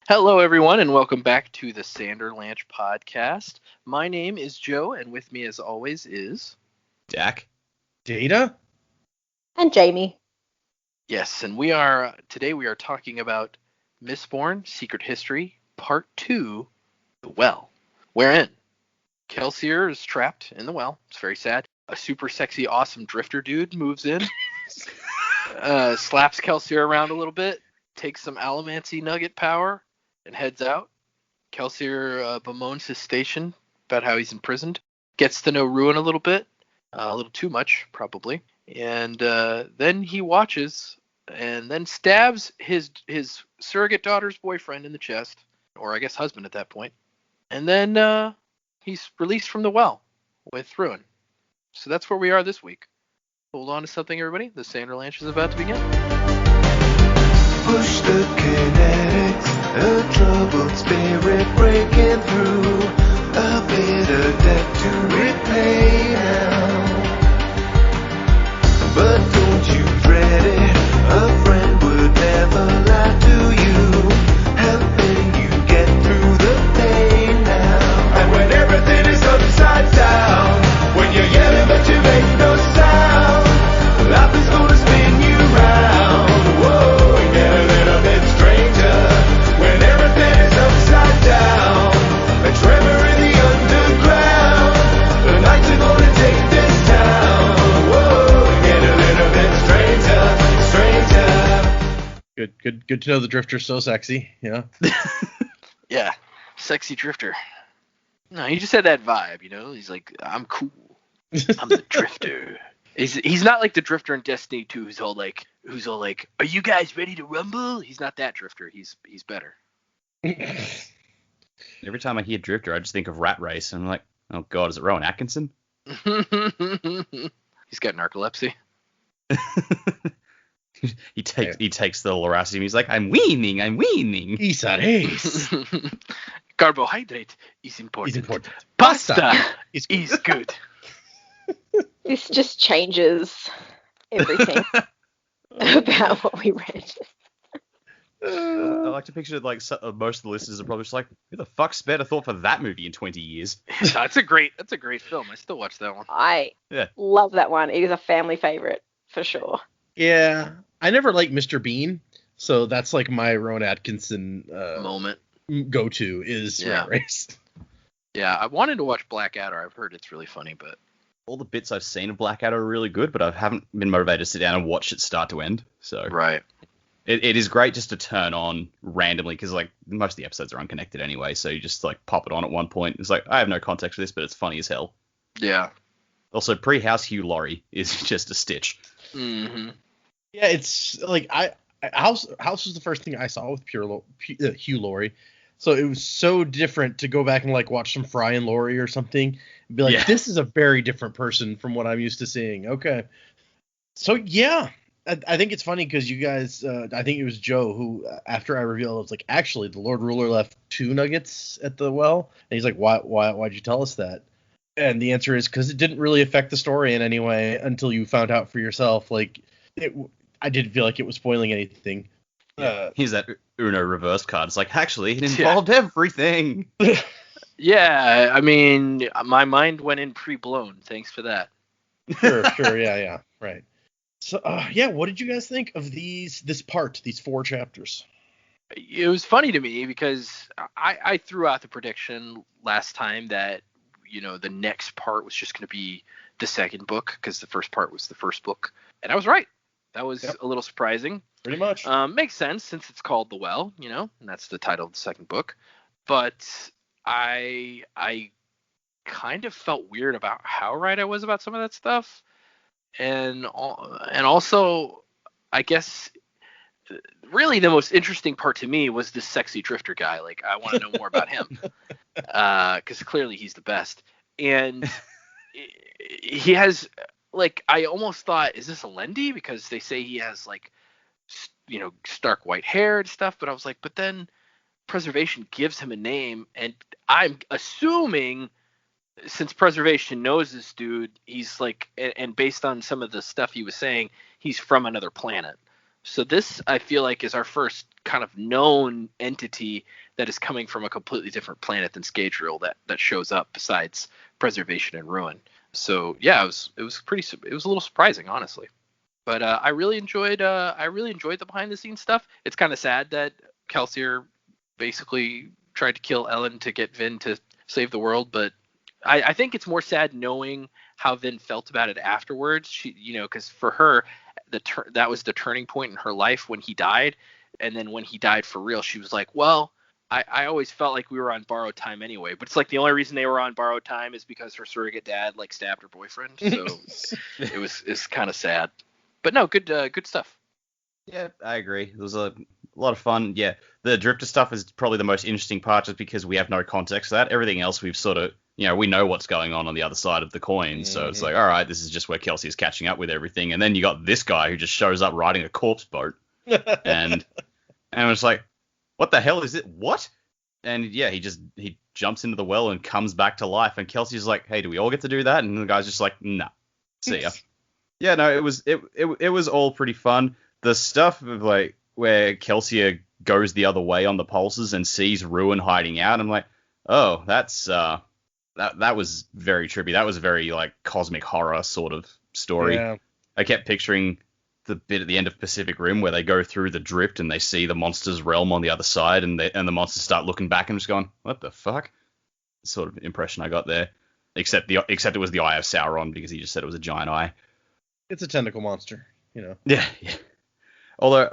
Hello, everyone, and welcome back to the Sanderlanche podcast. My name is Joe, and with me, as always, is Dak. Data? And Jamie. Yes, and today we are talking about Mistborn: Secret History, Part 2, The Well, wherein Kelsier is trapped in the well. It's very sad. A super sexy, awesome drifter dude moves in, slaps Kelsier around a little bit, takes some Allomancy nugget power, and heads out. Kelsier bemoans his station about how he's imprisoned. Gets to know Ruin a little bit. A little too much, probably. And then he watches and then stabs his surrogate daughter's boyfriend in the chest. Or I guess husband at that point. And then he's released from the well with Ruin. So that's where we are this week. Hold on to something, everybody. The Sanderlanche is about to begin. Push the kinetics, a troubled spirit breaking through, a bitter debt to repay now. But don't you dread it, a friend would never lie to you, helping you get through the pain now. And when everything is upside down, when you're yelling but you make no sound, life is gonna spin you round. Whoa. Good to know the drifter's so sexy, yeah. Yeah, sexy drifter. No, he just had that vibe, you know. He's like, I'm cool. I'm the drifter. He's not like the drifter in Destiny 2 who's all like, are you guys ready to rumble? He's not that drifter. He's better. Every time I hear drifter, I just think of Rat Race, and I'm like, oh god, is it Rowan Atkinson? He's got narcolepsy. He takes the lorazepam. He's like, I'm weaning. Isares. Carbohydrate is important. Pasta is good. This just changes everything about what we read. I like to picture like most of the listeners are probably just like, who the fuck spared a thought for that movie in 20 years? That's a great film. I still watch that one. I love that one. It is a family favorite for sure. Yeah, I never liked Mr. Bean, so that's like my Rowan Atkinson moment. Go-to is Rat Race. Yeah, I wanted to watch Blackadder. I've heard it's really funny, but all the bits I've seen of Blackadder are really good, but I haven't been motivated to sit down and watch it start to end. So right, it is great just to turn on randomly because like most of the episodes are unconnected anyway, so you just like pop it on at one point. It's like I have no context for this, but it's funny as hell. Yeah. Also, pre-House Hugh Laurie is just a stitch. Mm-hmm. Yeah, it's like House was the first thing I saw with Hugh Laurie, so it was so different to go back and like watch some Fry and Laurie or something and be like, This is a very different person from what I'm used to seeing. Okay, so yeah, I think it's funny because you guys, I think it was Joe who, after I revealed, it was like, actually the Lord Ruler left 2 nuggets at the well, and he's like, why'd you tell us that? And the answer is because it didn't really affect the story in any way until you found out for yourself. Like I didn't feel like it was spoiling anything. Here's that Uno reverse card. It's like, actually, it involved everything. Yeah, I mean, my mind went in pre-blown. Thanks for that. Sure, yeah, right. So, what did you guys think of these 4 chapters? It was funny to me because I threw out the prediction last time that, you know, the next part was just going to be the second book because the first part was the first book. And I was right. That was a little surprising. Pretty much. Makes sense since it's called The Well, you know, and that's the title of the second book. But I kind of felt weird about how right I was about some of that stuff. And also, I guess, really the most interesting part to me was this sexy drifter guy. Like, I want to know more about him. Because clearly he's the best. And he has... Like, I almost thought, is this a Lendy? Because they say he has, like, you know, stark white hair and stuff. But I was like, but then Preservation gives him a name. And I'm assuming, since Preservation knows this dude, he's like, and based on some of the stuff he was saying, he's from another planet. So this, I feel like, is our first kind of known entity that is coming from a completely different planet than Scadrial that shows up besides preservation and ruin. So yeah, it was a little surprising, honestly. But I really enjoyed the behind the scenes stuff. It's kind of sad that Kelsier basically tried to kill Ellen to get Vin to save the world, but I think it's more sad knowing how Vin felt about it afterwards. She, because for her, that was the turning point in her life when he died, and then when he died for real, she was like, well, I always felt like we were on borrowed time anyway. But it's like the only reason they were on borrowed time is because her surrogate dad like stabbed her boyfriend. So it's kind of sad. But no, good stuff. Yeah, I agree. It was a lot of fun. Yeah, the Drifter stuff is probably the most interesting part just because we have no context for that. Everything else we've sort of, we know what's going on the other side of the coin. So it's like, all right, this is just where Kelsey's catching up with everything. And then you got this guy who just shows up riding a corpse boat. and it's like, what the hell is it? What? And yeah, he jumps into the well and comes back to life. And Kelsey's like, hey, do we all get to do that? And the guy's just like, nah, see ya. Yeah, no, it was all pretty fun. The stuff of like where Kelsier goes the other way on the pulses and sees Ruin hiding out, I'm like, oh, that's that was very trippy. That was a very like cosmic horror sort of story. Yeah. I kept picturing the bit at the end of Pacific Rim where they go through the drift and they see the monster's realm on the other side, and the monsters start looking back and just going, what the fuck? Sort of impression I got there. Except it was the Eye of Sauron because he just said it was a giant eye. It's a tentacle monster, Yeah. Although,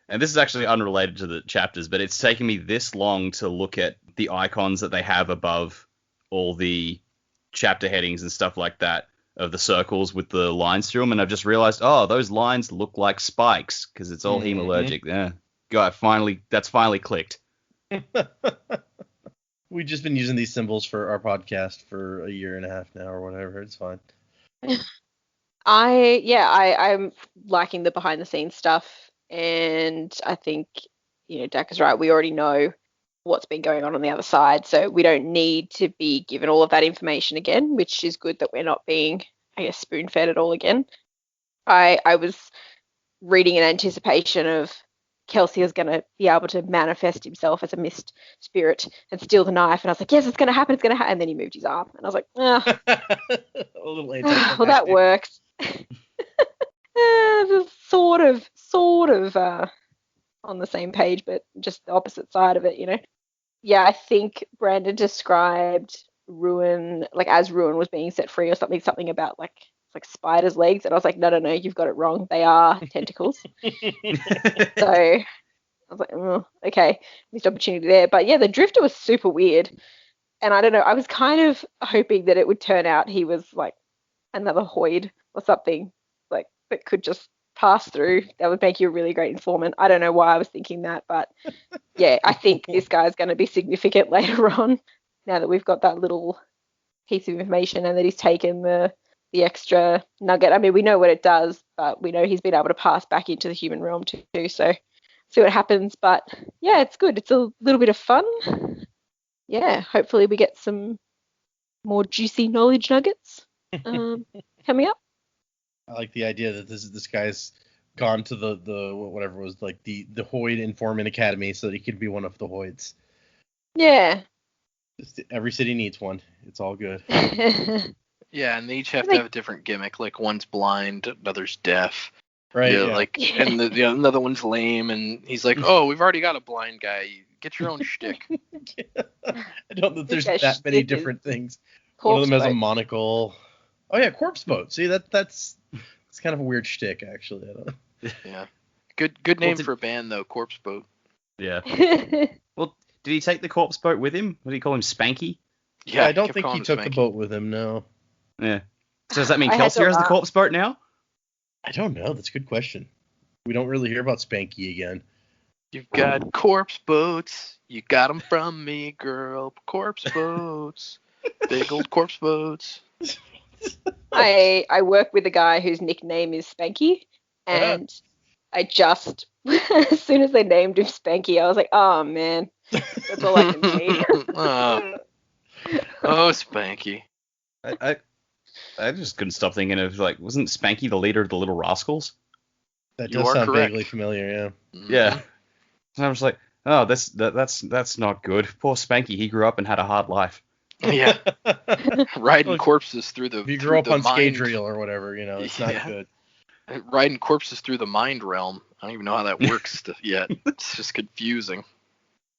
and this is actually unrelated to the chapters, but it's taken me this long to look at the icons that they have above all the chapter headings and stuff like that of the circles with the lines through them, and I've just realized, oh, those lines look like spikes because it's all hemalurgic. Yeah, God, that's finally clicked. We've just been using these symbols for our podcast for a year and a half now or whatever. It's fine. I'm liking the behind the scenes stuff, and I think Dak is right. We already know what's been going on the other side, so we don't need to be given all of that information again, which is good that we're not being, I guess, spoon fed it all again. I was reading in anticipation of Kelsier is going to be able to manifest himself as a mist spirit and steal the knife, and I was like, yes, it's going to happen, and then he moved his arm, and I was like, a little well, that works. sort of on the same page, but just the opposite side of it, Yeah, I think Brandon described Ruin, like as Ruin was being set free or something about like spider's legs, and I was like, no, you've got it wrong. They are tentacles. So I was like, oh, okay, missed opportunity there. But yeah, the Drifter was super weird, and I don't know, I was kind of hoping that it would turn out he was like another Hoyd or something like that could just pass through. That would make you a really great informant. I don't know why I was thinking that, but yeah, I think this guy's going to be significant later on now that we've got that little piece of information and that he's taken the extra nugget. I mean, we know what it does, but we know he's been able to pass back into the human realm too, so see what happens. But yeah, it's good. It's a little bit of fun. Yeah, hopefully we get some more juicy knowledge nuggets coming up. I like the idea that this guy's gone to the whatever it was, like the Hoyd Informant Academy, so that he could be one of the Hoyds. Yeah. Just every city needs one. It's all good. Yeah, and they each have to have a different gimmick. Like one's blind, another's deaf. Right. Yeah, Yeah. like, and another one's lame, and he's like, "Oh, we've already got a blind guy. Get your own shtick." I don't know that there's Yeah, that many shtick is different things. One of them has a Corpse monocle. Oh yeah, corpse boat. See, that's kind of a weird shtick, actually. I don't. Yeah, good name did- for a band though, Corpse Boat. Yeah. boat. Well, did he take the corpse boat with him? What do you call him, Spanky? Yeah, I don't kept think calling he him took the Spanky. boat with him. No, Yeah. So does that mean I had to Kelsier has the laugh. corpse boat now? I don't know. That's a good question. We don't really hear about Spanky again. You've got corpse boats. You got them from me, girl. Corpse boats. Big old corpse boats. I work with a guy whose nickname is Spanky, and I just, as soon as they named him Spanky, I was like, oh man, that's all I can see. Oh, Spanky. I just couldn't stop thinking of, like, wasn't Spanky the leader of the Little Rascals? That You does are sound correct. vaguely familiar. Yeah. Mhm. Yeah. And I was like, oh, that's not good. Poor Spanky, he grew up and had a hard life. Yeah, riding Look, corpses through the If you through grew up the on mind, Scadrial or whatever, it's Yeah. not good. riding corpses through the mind realm. I don't even know how that works yet. It's just confusing.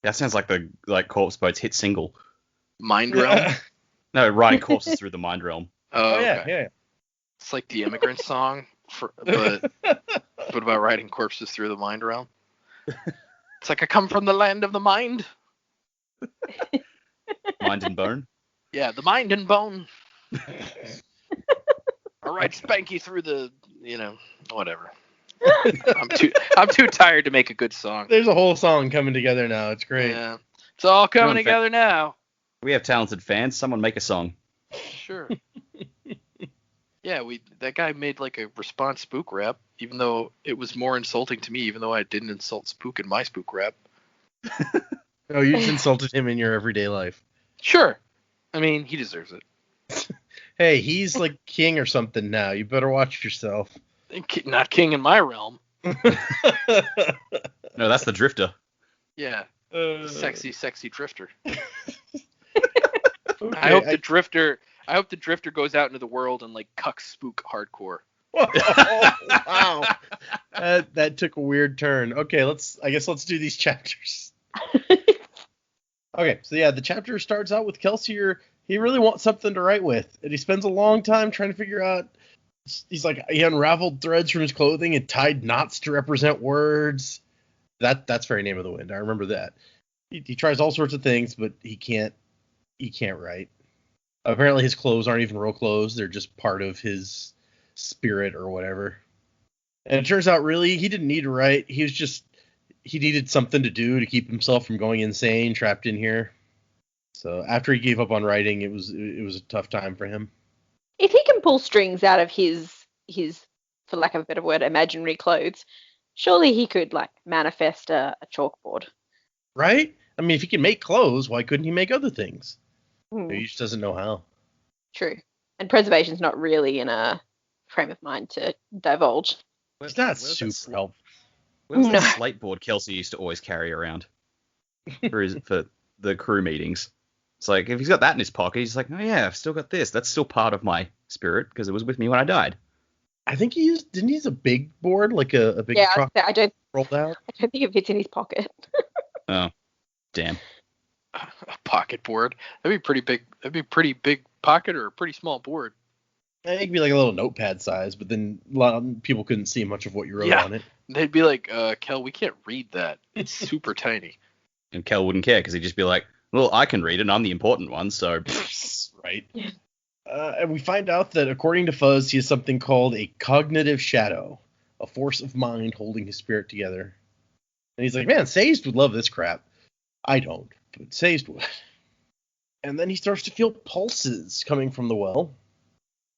That sounds like the Corpse Boat's hit single. Mind realm. No, riding corpses through the mind realm. Oh, yeah, okay. yeah. It's like the Immigrant Song, but about riding corpses through the mind realm. It's like I come from the land of the mind. Mind and bone. Yeah, the mind and bone. All right, Spanky through the, whatever. I'm too tired to make a good song. There's a whole song coming together now. It's great. Yeah, it's all coming Come on, together now. We have talented fans. Someone make a song. Sure. Yeah, that guy made like a response spook rap, even though it was more insulting to me, even though I didn't insult spook in my spook rap. Oh, you just insulted him in your everyday life. Sure. I mean, he deserves it. Hey, he's like king or something now. You better watch yourself. Not king in my realm. No, that's the Drifter. Yeah. Sexy drifter. Okay, I hope the drifter goes out into the world and like cucks spook hardcore. Wow. That took a weird turn. Okay, I guess let's do these chapters. Okay, so yeah, the chapter starts out with Kelsier. He really wants something to write with, and he spends a long time trying to figure out. He's like, he unraveled threads from his clothing and tied knots to represent words. That's very Name of the Wind. I remember that. He tries all sorts of things, but he can't write. Apparently his clothes aren't even real clothes. They're just part of his spirit or whatever. And it turns out really he didn't need to write. He needed something to do to keep himself from going insane, trapped in here. So after he gave up on writing, it was a tough time for him. If he can pull strings out of his, for lack of a better word, imaginary clothes, surely he could like manifest a chalkboard. Right? I mean, if he can make clothes, why couldn't he make other things? Hmm. He just doesn't know how. True. And preservation's not really in a frame of mind to divulge. It's not super helpful. Where was No. that slate board Kelsier used to always carry around for the crew meetings? It's like, if he's got that in his pocket, he's like, oh yeah, I've still got this. That's still part of my spirit because it was with me when I died. I think didn't he use a big board, like a big Yeah, truck I don't rolled out? think it fits in his pocket. Oh, damn. A pocket board. That'd be pretty big. That'd be a pretty big pocket or a pretty small board. I think it'd be like a little notepad size, but then a lot of people couldn't see much of what you wrote Yeah. on it. They'd be like, Kel, we can't read that. It's super tiny. And Kel wouldn't care because he'd just be like, well, I can read it. I'm the important one, so... Right. And we find out that according to Fuzz, he has something called a cognitive shadow, a force of mind holding his spirit together. And he's like, man, Sazed would love this crap. I don't, but Sazed would. And then he starts to feel pulses coming from the well,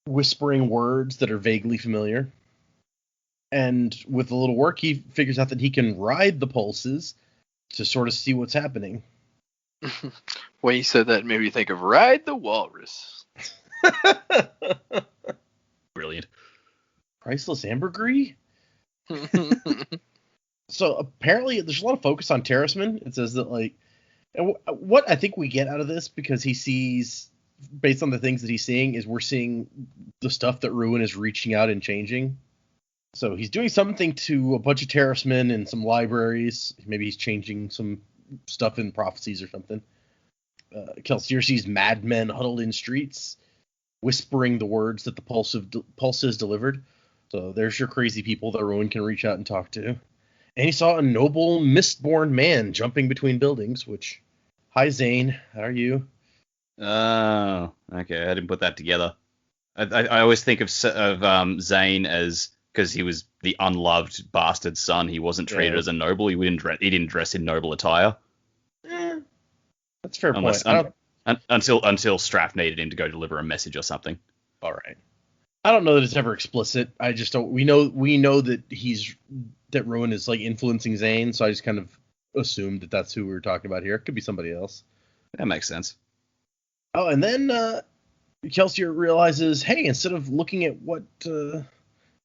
whispering words that are vaguely familiar. And with a little work, he figures out that he can ride the pulses to sort of see what's happening. When you said that, it made me think of Ride the Walrus. Brilliant. Priceless ambergris? So apparently there's a lot of focus on Terraceman. It says that like, and what I think we get out of this, because he sees, based on the things that he's seeing, is we're seeing the stuff that Ruin is reaching out and changing. So he's doing something to a bunch of Terracemen and some libraries. Maybe he's changing some stuff in prophecies or something. Kelsier sees madmen huddled in streets, whispering the words that the pulses delivered. So there's your crazy people that Ruin can reach out and talk to. And he saw a noble Mistborn man jumping between buildings, which, hi Zane, how are you? Oh, okay. I didn't put that together. I always think of Zane as, because he was the unloved bastard son, he wasn't treated as a noble. He didn't dress in noble attire. That's a fair point. Until Straff needed him to go deliver a message or something. All right. I don't know that it's ever explicit. I just don't. We know that that Ruin is like influencing Zane, so I just kind of assumed that that's who we were talking about here. It could be somebody else. That makes sense. Oh, and then Kelsier realizes, hey, instead of looking at what the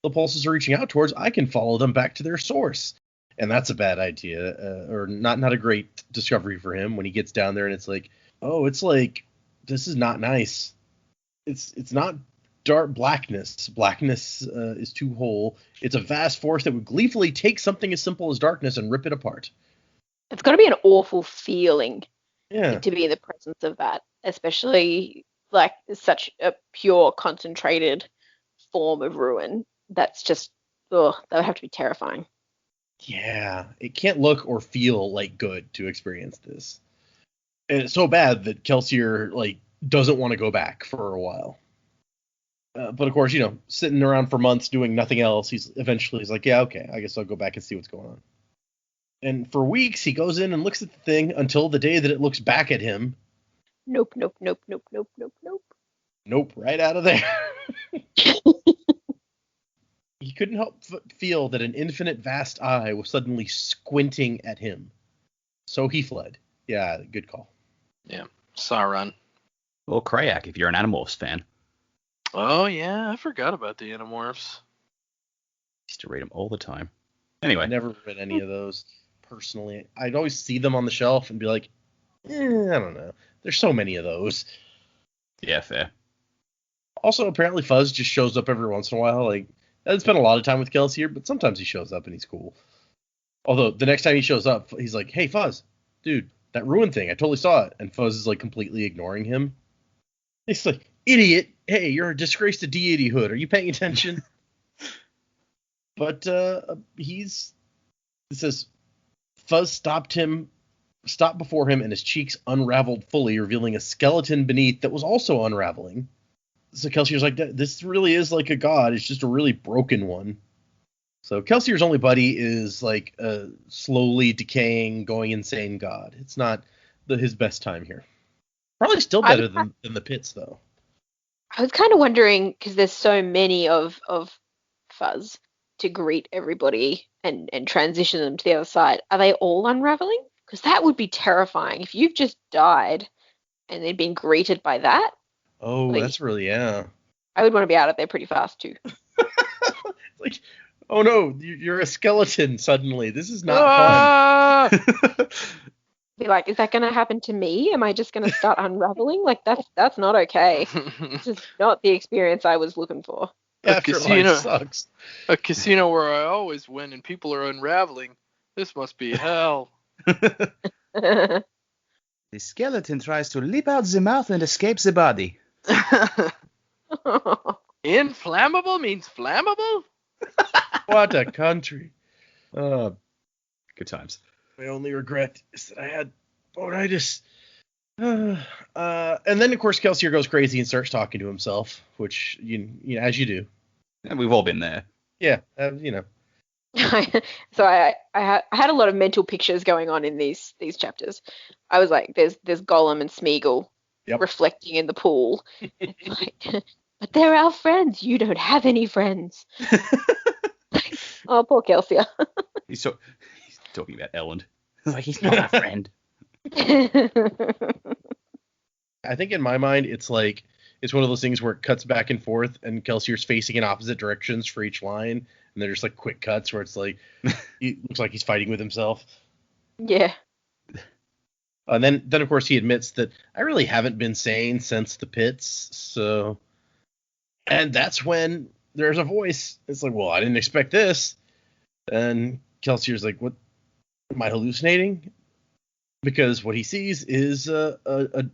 pulses are reaching out towards, I can follow them back to their source. And that's a bad idea, or not a great discovery for him when he gets down there and it's like, oh, it's like, this is not nice. It's not dark blackness. Blackness is too whole. It's a vast force that would gleefully take something as simple as darkness and rip it apart. It's got to be an awful feeling Yeah. to be in the presence of that, especially like such a pure, concentrated form of ruin. That's just, that would have to be terrifying. Yeah. It can't look or feel like good to experience this. And it's so bad that Kelsier, like, doesn't want to go back for a while. But of course, sitting around for months doing nothing else, he's like, yeah, okay, I guess I'll go back and see what's going on. And for weeks, he goes in and looks at the thing until the day that it looks back at him. Nope, nope, nope, nope, nope, nope, nope. Nope, right out of there. He couldn't help feel that an infinite vast eye was suddenly squinting at him. So he fled. Yeah, good call. Yeah, Sauron. Or Krayak, if you're an Animorphs fan. Oh, yeah, I forgot about the Animorphs. Used to read them all the time. Anyway. I never read any of those, personally. I'd always see them on the shelf and be like, I don't know. There's so many of those. Yeah, fair. Also, apparently Fuzz just shows up every once in a while. Like, I haven't spent a lot of time with Kelsier, but sometimes he shows up and he's cool. Although, the next time he shows up, he's like, hey, Fuzz, dude, that ruin thing, I totally saw it. And Fuzz is, like, completely ignoring him. He's like, idiot, hey, you're a disgrace to deityhood. Are you paying attention? But it says, Fuzz stopped before him, and his cheeks unraveled fully, revealing a skeleton beneath that was also unraveling. So Kelsier's like, this really is like a god. It's just a really broken one. So Kelsier's only buddy is like a slowly decaying, going insane god. It's not his best time here. Probably still better than the pits, though. I was kind of wondering, because there's so many of Fuzz to greet everybody and transition them to the other side. Are they all unraveling? Because that would be terrifying. If you've just died and then been greeted by that. Oh, like, that's really, yeah. I would want to be out of there pretty fast, too. Like, oh no, you're a skeleton suddenly. This is not fun. Be like, is that going to happen to me? Am I just going to start unraveling? Like, that's not okay. This is not the experience I was looking for. Casino sucks. A casino where I always win and people are unraveling. This must be hell. The skeleton tries to leap out the mouth and escape the body. Inflammable means flammable? What a country. Good times. My only regret is that I had bonitis. And then, of course, Kelsier goes crazy and starts talking to himself, which, as you do. And we've all been there. Yeah, So I had a lot of mental pictures going on in these chapters. I was like, there's Gollum and Smeagol reflecting in the pool. It's like, but they're our friends. You don't have any friends. Oh, poor Kelsier. He's talking about Elland. Like, he's not our friend. I think in my mind, it's like, it's one of those things where it cuts back and forth and Kelsier's facing in opposite directions for each line. And they're just like quick cuts where it's like, he looks like he's fighting with himself. Yeah. And then of course he admits that I really haven't been sane since the pits. So, and that's when there's a voice. It's like, well, I didn't expect this. And Kelsier's like, what? Am I hallucinating? Because what he sees is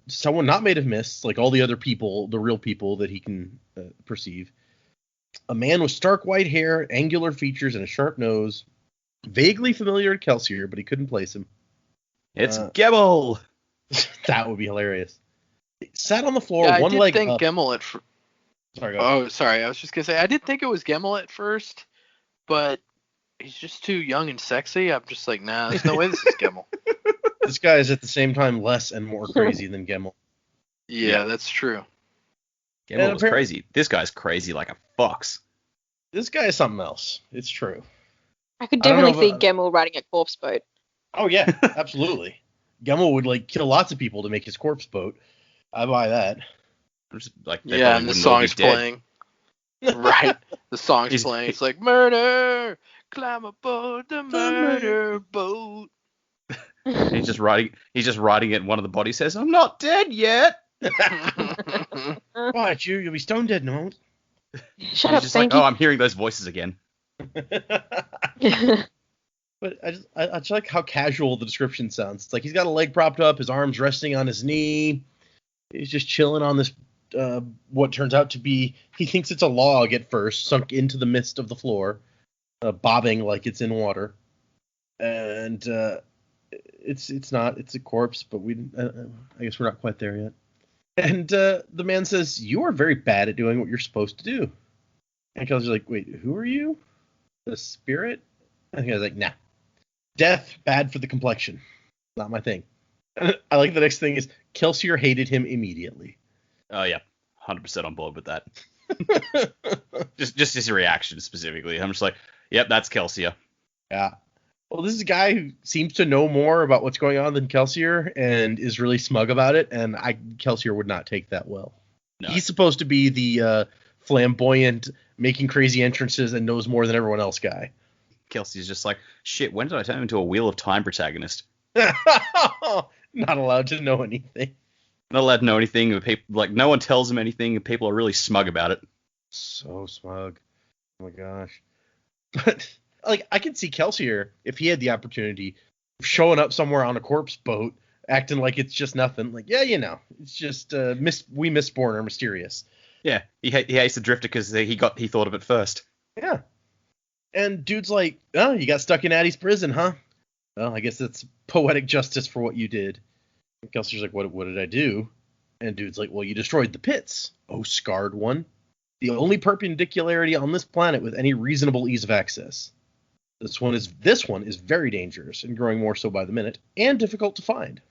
someone not made of mists, like all the other people, the real people that he can perceive. A man with stark white hair, angular features, and a sharp nose. Vaguely familiar to Kelsier, but he couldn't place him. It's Gemmel! That would be hilarious. He sat on the floor, yeah, one leg up. I did think Gemmel at first. Sorry, go ahead. Oh, sorry. I was just going to say, I did think it was Gemmel at first, but he's just too young and sexy. I'm just like, nah, there's no way this is Gemmel. This guy is at the same time less and more crazy than Gemmel. Yeah, that's true. Gemmel was crazy. This guy's crazy like a fox. This guy is something else. It's true. I could definitely see Gemmel riding a corpse boat. Oh, yeah, absolutely. Gemmel would, like, kill lots of people to make his corpse boat. I buy that. Just, like, yeah, and the song's playing. Right. The song's playing. It's like, murder! climb aboard the murder boat. He's just riding it, and one of the bodies says, "I'm not dead yet." What, you'll be stone dead in a moment. Shut He's up, just like, Spanky. "Oh, I'm hearing those voices again." But I just like how casual the description sounds. It's like he's got a leg propped up, his arms resting on his knee. He's just chilling on this, what turns out to be, he thinks it's a log at first, sunk into the mist of the floor, bobbing like it's in water. And it's not, it's a corpse, but I guess we're not quite there yet. And the man says, "You are very bad at doing what you're supposed to do." And Kelsey's like, "Wait, who are you? The spirit?" And he was like, "Nah. Death, bad for the complexion. Not my thing." And I like the next thing is Kelsier hated him immediately. Oh yeah, 100% on board with that. just his reaction specifically. I'm just like, "Yep, that's Kelsier." Yeah. Well, this is a guy who seems to know more about what's going on than Kelsier and is really smug about it, and Kelsier would not take that well. No. He's supposed to be the flamboyant, making crazy entrances and knows more than everyone else guy. Kelsey's just like, "Shit, when did I turn into a Wheel of Time protagonist?" Not allowed to know anything. Not allowed to know anything. Like, no one tells him anything, and people are really smug about it. So smug. Oh my gosh. But like, I could see Kelsier, if he had the opportunity, showing up somewhere on a corpse boat, acting like it's just nothing. Like, yeah, it's just we Mistborn are mysterious. Yeah, he hates the Drifter because he thought of it first. Yeah. And dude's like, "Oh, you got stuck in Addie's prison, huh? Well, I guess that's poetic justice for what you did." And Kelsier's like, what did I do?" And dude's like, "Well, you destroyed the pits. Oh, scarred one. The only perpendicularity on this planet with any reasonable ease of access. This one is very dangerous and growing more so by the minute, and difficult to find.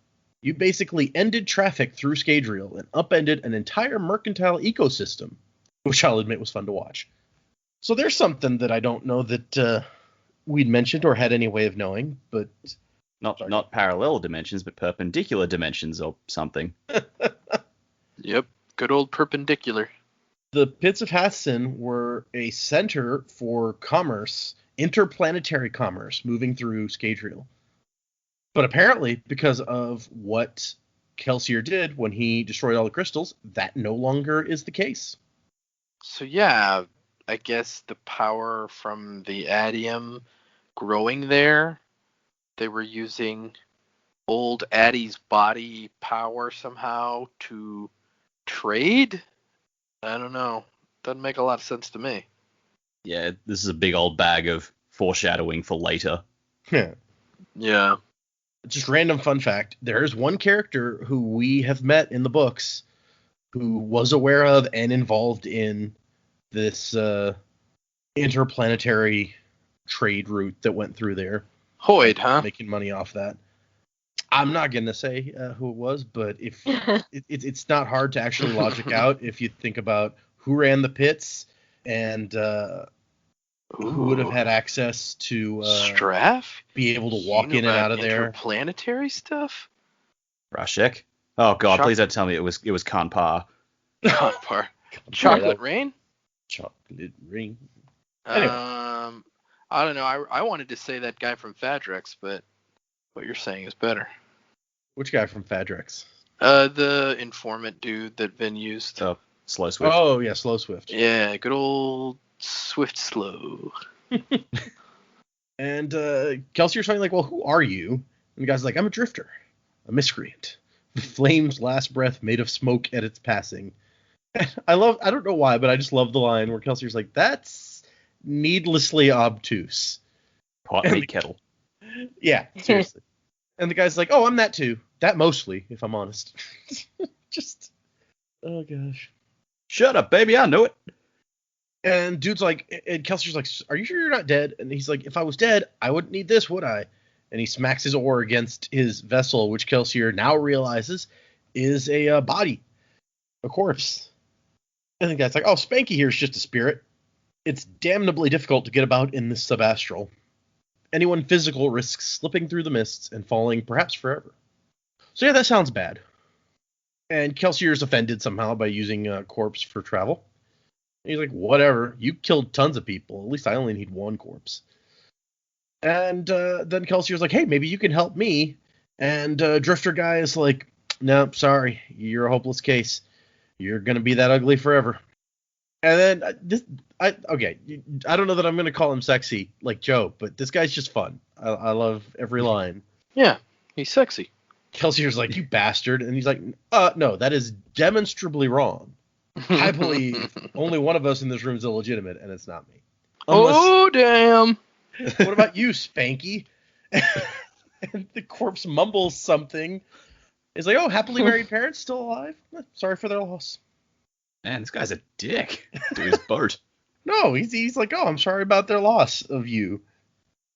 You basically ended traffic through Scadrial and upended an entire mercantile ecosystem," which I'll admit was fun to watch. So there's something that I don't know that we'd mentioned or had any way of knowing, but not parallel dimensions, but perpendicular dimensions or something. Yep, good old perpendicular. the Pits of Hathsin were a center for commerce, interplanetary commerce, moving through Scadrial. But apparently, because of what Kelsier did when he destroyed all the crystals, that no longer is the case. So yeah, I guess the power from the Adium growing there, they were using old Addie's body power somehow to trade? I don't know. Doesn't make a lot of sense to me. Yeah, this is a big old bag of foreshadowing for later. Yeah. Just random fun fact. There is one character who we have met in the books who was aware of and involved in this interplanetary trade route that went through there. Hoyd, huh? Making money off that. I'm not going to say who it was, but if it's not hard to actually logic out if you think about who ran the pits and who would have had access to Straff? be able to walk in and out of there. Interplanetary stuff? Rashek? Oh god, please don't tell me it was Kanpar. Kanpar. Chocolate Rain? Chocolate Rain. Anyway. I don't know. I wanted to say that guy from Fadrex, but what you're saying is better. Which guy from Fadrex? The informant dude that Vin used. Oh, Slow Swift. Oh, yeah, Slow Swift. Yeah, good old Swift Slow. And Kelsier's saying, like, well, who are you? And the guy's like, I'm a drifter, a miscreant. The flame's last breath made of smoke at its passing. I don't know why, but I just love the line where Kelsier's like, that's needlessly obtuse. Pot meat kettle. Yeah, seriously. And the guy's like, oh, I'm that too. That mostly, if I'm honest. Just, oh gosh. Shut up, baby, I know it. And dude's like, and Kelsier's like, are you sure you're not dead? And he's like, if I was dead, I wouldn't need this, would I? And he smacks his oar against his vessel, which Kelsier now realizes is a body, a corpse. And the guy's like, oh, Spanky here's just a spirit. It's damnably difficult to get about in this subastral. Anyone physical risks slipping through the mists and falling perhaps forever. So yeah, that sounds bad. And Kelsier's offended somehow by using a corpse for travel. And he's like, whatever, you killed tons of people. At least I only need one corpse. And then Kelsier's like, hey, maybe you can help me. And Drifter Guy is like, no, sorry, you're a hopeless case. You're going to be that ugly forever. And then I don't know that I'm going to call him sexy like Joe, but this guy's just fun. I love every line. Yeah, he's sexy. Kelsier's like, you bastard. And he's like, no, that is demonstrably wrong. I believe only one of us in this room is illegitimate, and it's not me. Oh, damn. What about you, Spanky? And the corpse mumbles something. He's like, oh, happily married parents still alive? Sorry for their loss. Man, this guy's a dick to his boat. No, he's like, oh, I'm sorry about their loss of you.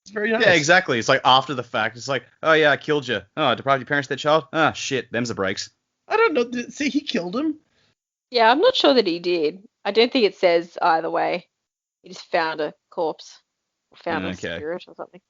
It's very nice. Yeah, exactly. It's like after the fact. It's like, oh, yeah, I killed you. Oh, I deprived your parents of their child? Ah, shit, them's the breaks. I don't know. See, he killed him? Yeah, I'm not sure that he did. I don't think it says either way. He just found a corpse. Found a spirit or something.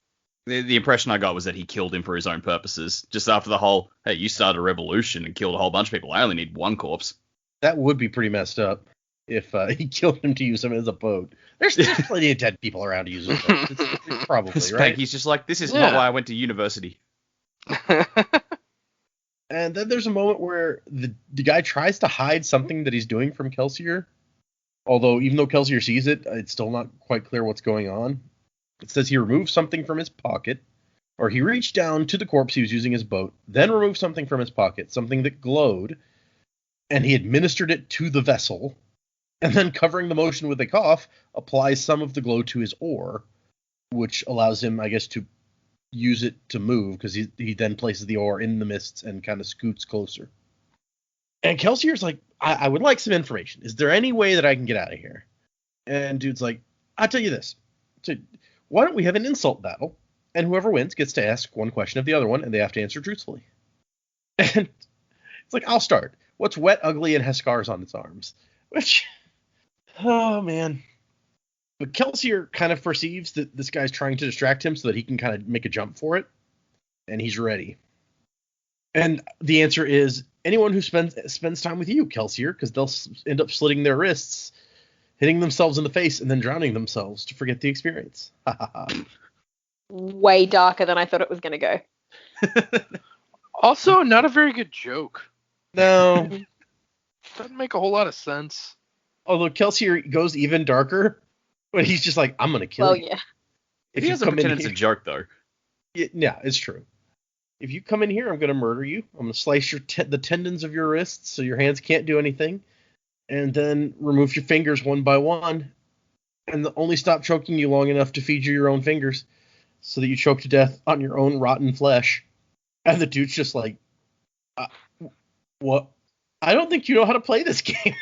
The impression I got was that he killed him for his own purposes. Just after the whole, hey, you started a revolution and killed a whole bunch of people. I only need one corpse. That would be pretty messed up if he killed him to use him as a boat. There's plenty of dead people around to use a boat. It's probably, right? He's just like, this is not why I went to university. And then there's a moment where the guy tries to hide something that he's doing from Kelsier. Although, even though Kelsier sees it, it's still not quite clear what's going on. It says he removed something from his pocket, or he reached down to the corpse he was using as boat, then removed something from his pocket, something that glowed, and he administered it to the vessel, and then covering the motion with a cough, applies some of the glow to his oar, which allows him, I guess, to use it to move, because he then places the oar in the mists and kind of scoots closer. And Kelsier's like, I would like some information. Is there any way that I can get out of here? And dude's like, I'll tell you this. So, why don't we have an insult battle, and whoever wins gets to ask one question of the other one, and they have to answer truthfully. And it's like, I'll start. What's wet, ugly, and has scars on its arms? Which, oh, man. But Kelsier kind of perceives that this guy's trying to distract him so that he can kind of make a jump for it, and he's ready. And the answer is anyone who spends time with you, Kelsier, because they'll end up slitting their wrists, hitting themselves in the face, and then drowning themselves to forget the experience. Way darker than I thought it was going to go. Also, not a very good joke. No. Doesn't make a whole lot of sense. Although Kelsier goes even darker, but he's just like, I'm going to kill you. Yeah. If he you doesn't come pretend in it's here, a joke, though. yeah, it's true. If you come in here, I'm going to murder you. I'm going to slice the tendons of your wrists so your hands can't do anything, and then remove your fingers one by one, and only stop choking you long enough to feed you your own fingers so that you choke to death on your own rotten flesh. And the dude's just like, what? I don't think you know how to play this game.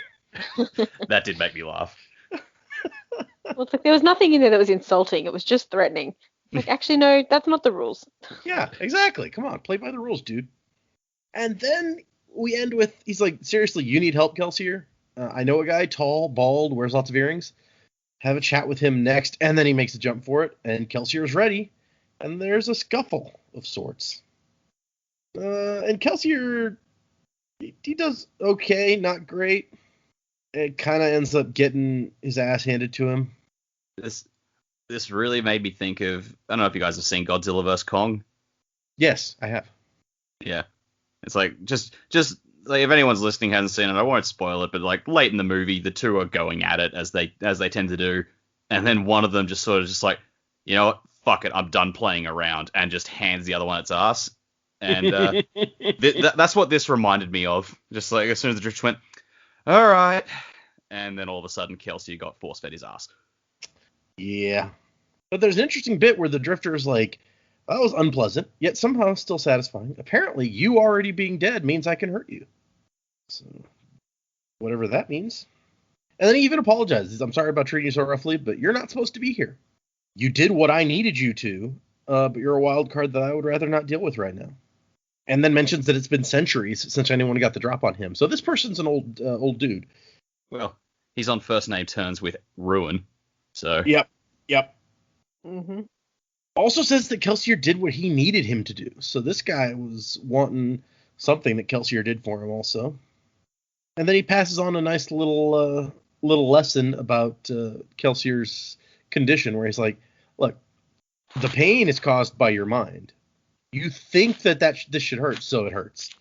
That did make me laugh. Well, it's like there was nothing in there that was insulting. It was just threatening. Like, actually, no, that's not the rules. Yeah, exactly. Come on, play by the rules, dude. And then we end with, he's like, seriously, you need help, Kelsier? I know a guy, tall, bald, wears lots of earrings. Have a chat with him next. And then he makes a jump for it, and Kelsier's ready. And there's a scuffle of sorts. And Kelsier, he does okay, not great. It kind of ends up getting his ass handed to him. This really made me think of, I don't know if you guys have seen Godzilla vs. Kong. Yes, I have. Yeah. It's like, just like, if anyone's listening hasn't seen it, I won't spoil it, but like late in the movie, the two are going at it as they tend to do. And then one of them just sort of just like, you know what, fuck it, I'm done playing around, and just hands the other one its ass. And that's what this reminded me of. Just like as soon as the drift went, all right. And then all of a sudden, Kelsier got force-fed his ass. Yeah. But there's an interesting bit where the drifter is like, that was unpleasant, yet somehow still satisfying. Apparently, you already being dead means I can hurt you. So, whatever that means. And then he even apologizes. I'm sorry about treating you so roughly, but you're not supposed to be here. You did what I needed you to, but you're a wild card that I would rather not deal with right now. And then mentions that it's been centuries since anyone got the drop on him. So this person's an old dude. Well, he's on first name terms with Ruin, so... Yep. Mm-hmm. Also says that Kelsier did what he needed him to do. So this guy was wanting something that Kelsier did for him also. And then he passes on a nice little lesson about Kelsier's condition, where he's like, look, The pain is caused by your mind. You think that this should hurt, so it hurts.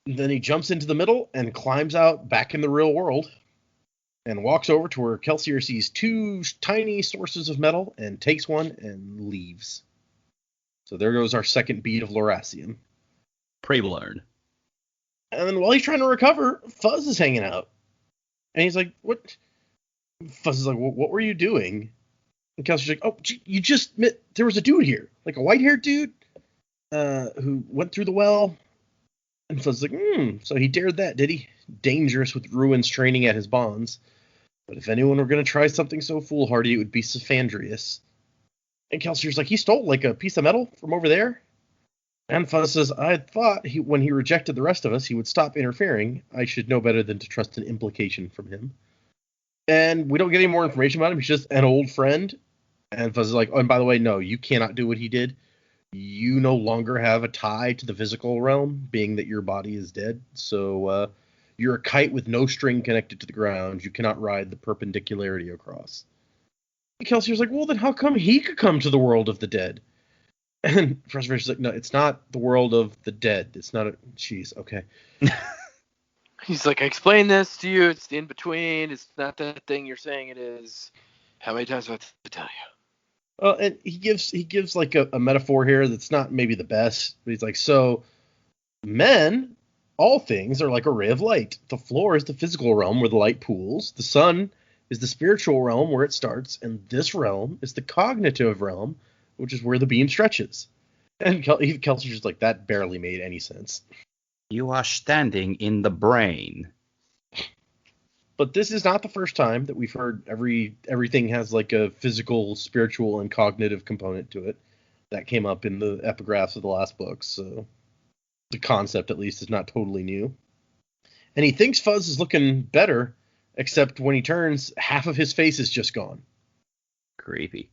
Then he jumps into the middle and climbs out back in the real world and walks over to where Kelsier sees two tiny sources of metal and takes one and leaves. So there goes our second beat of Loracian. Pre-blown. And then while he's trying to recover, Fuzz is hanging out. And he's like, what? Fuzz is like, what were you doing? And Kelsey's like, oh, you just met, there was a dude here, like a white-haired dude who went through the well. And Fuzz is like, so he dared that, did he? Dangerous with Ruin's training at his bonds. But if anyone were going to try something so foolhardy, it would be Sifandrius. And Kelsier's like, he stole like a piece of metal from over there? And Fuzz says, I thought when he rejected the rest of us, he would stop interfering. I should know better than to trust an implication from him. And we don't get any more information about him. He's just an old friend. And Fuzz is like, oh, and by the way, no, you cannot do what he did. You no longer have a tie to the physical realm, being that your body is dead. So you're a kite with no string connected to the ground. You cannot ride the perpendicularity across. And Kelsier's like, well, then how come he could come to the world of the dead? And Frustration's like, no, it's not the world of the dead. It's not a... Jeez, okay. He's like, I explained this to you. It's the in-between. It's not that thing you're saying it is. How many times do I have to tell you? Well, and he gives like a metaphor here that's not maybe the best. But he's like, so men, all things are like a ray of light. The floor is the physical realm where the light pools. The sun is the spiritual realm where it starts. And this realm is the cognitive realm, which is where the beam stretches. And Kelsey's just like, that barely made any sense. You are standing in the brain. But this is not the first time that we've heard everything has like a physical, spiritual, and cognitive component to it. That came up in the epigraphs of the last books, so the concept, at least, is not totally new. And he thinks Fuzz is looking better, except when he turns, half of his face is just gone. Creepy.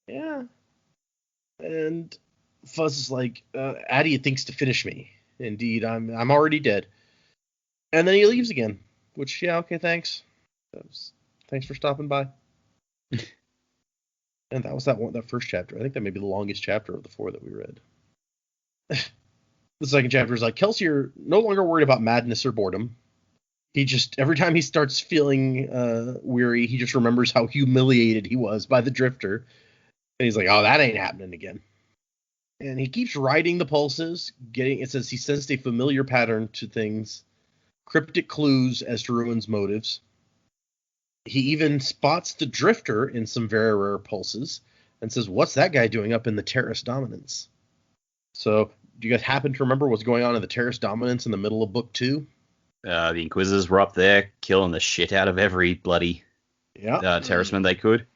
Yeah. And Fuzz is like, Addie thinks to finish me. Indeed, I'm already dead. And then he leaves again. Which, yeah, okay, thanks. Thanks for stopping by. And that was that first chapter. I think that may be the longest chapter of the 4 that we read. The second chapter is like, Kelsier no longer worried about madness or boredom. He just, every time he starts feeling weary, he just remembers how humiliated he was by the Drifter. And he's like, oh, that ain't happening again. And he keeps riding the pulses, it says he sensed a familiar pattern to things, cryptic clues as to Ruin's motives. He even spots the Drifter in some very rare pulses and says, what's that guy doing up in the Terrace Dominance? So, do you guys happen to remember what's going on in the Terrace Dominance in the middle of book 2? The Inquisitors were up there killing the shit out of every bloody terraceman they could.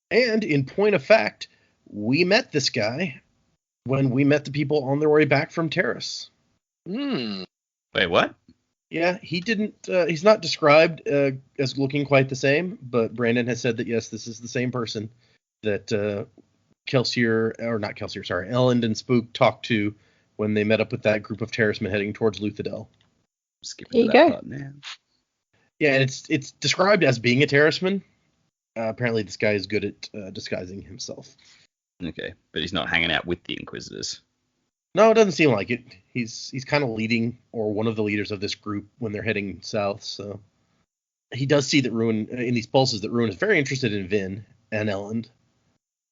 And in point of fact, we met this guy when we met the people on their way back from Terrace. Wait, what? Yeah, he didn't. He's not described as looking quite the same, but Brandon has said that yes, this is the same person that Elend and Spook talked to when they met up with that group of terracemen heading towards Luthadel. Skipping to that part now. Yeah, and it's described as being a terraceman. Apparently, this guy is good at disguising himself. Okay, but he's not hanging out with the Inquisitors. No, it doesn't seem like it. He's kind of leading, or one of the leaders of this group when they're heading south. So he does see that Ruin, in these pulses, that Ruin is very interested in Vin and Elend.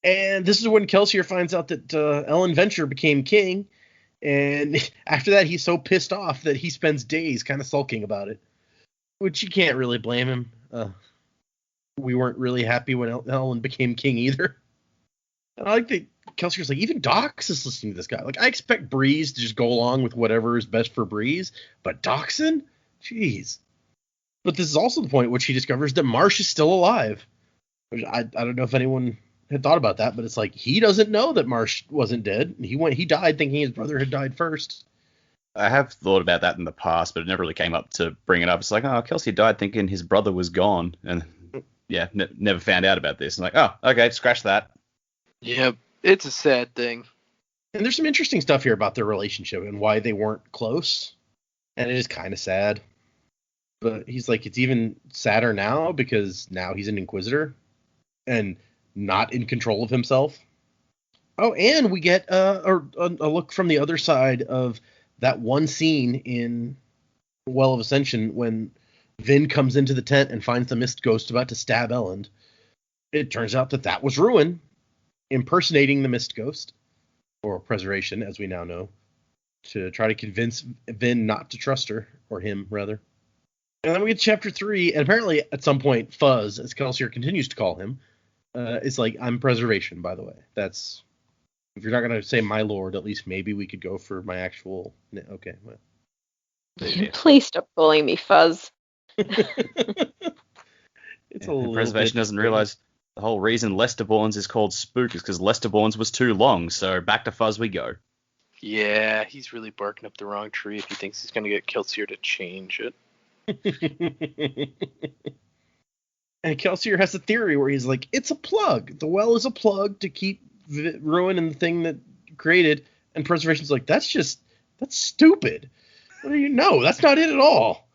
And this is when Kelsier finds out that Elend Venture became king. And after that, he's so pissed off that he spends days kind of sulking about it. Which you can't really blame him. We weren't really happy when Elend became king either. And I like that Kelsier's like, even Dox is listening to this guy. Like, I expect Breeze to just go along with whatever is best for Breeze, but Doxson? Jeez. But this is also the point at which he discovers that Marsh is still alive. Which I don't know if anyone had thought about that, but it's like, he doesn't know that Marsh wasn't dead. He died thinking his brother had died first. I have thought about that in the past, but it never really came up to bring it up. It's like, oh, Kelsier died thinking his brother was gone, and yeah, never found out about this. I'm like, oh, okay, scratch that. Yep, it's a sad thing. And there's some interesting stuff here about their relationship and why they weren't close. And it is kind of sad. But he's like, it's even sadder now because now he's an Inquisitor and not in control of himself. Oh, and we get a look from the other side of that one scene in Well of Ascension when Vin comes into the tent and finds the Mist Ghost about to stab Elend. It turns out that was Ruin impersonating the Mist Ghost, or Preservation, as we now know, to try to convince Vin not to trust her, or him, rather. And then we get to chapter 3, and apparently at some point, Fuzz, as Kelsier continues to call him, is like, I'm Preservation, by the way. That's... If you're not going to say my lord, at least maybe we could go for my actual... Okay, well. Please stop calling me Fuzz. It's a little Preservation bit doesn't realize the whole reason Lesterborn's is called Spook is because Lesterborn's was too long, so back to Fuzz we go. Yeah, he's really barking up the wrong tree if he thinks he's going to get Kelsier to change it. And Kelsier has a theory where he's like, it's a plug. The well is a plug to keep Ruin and the thing that created. And Preservation's like, that's stupid. What do you know? That's not it at all.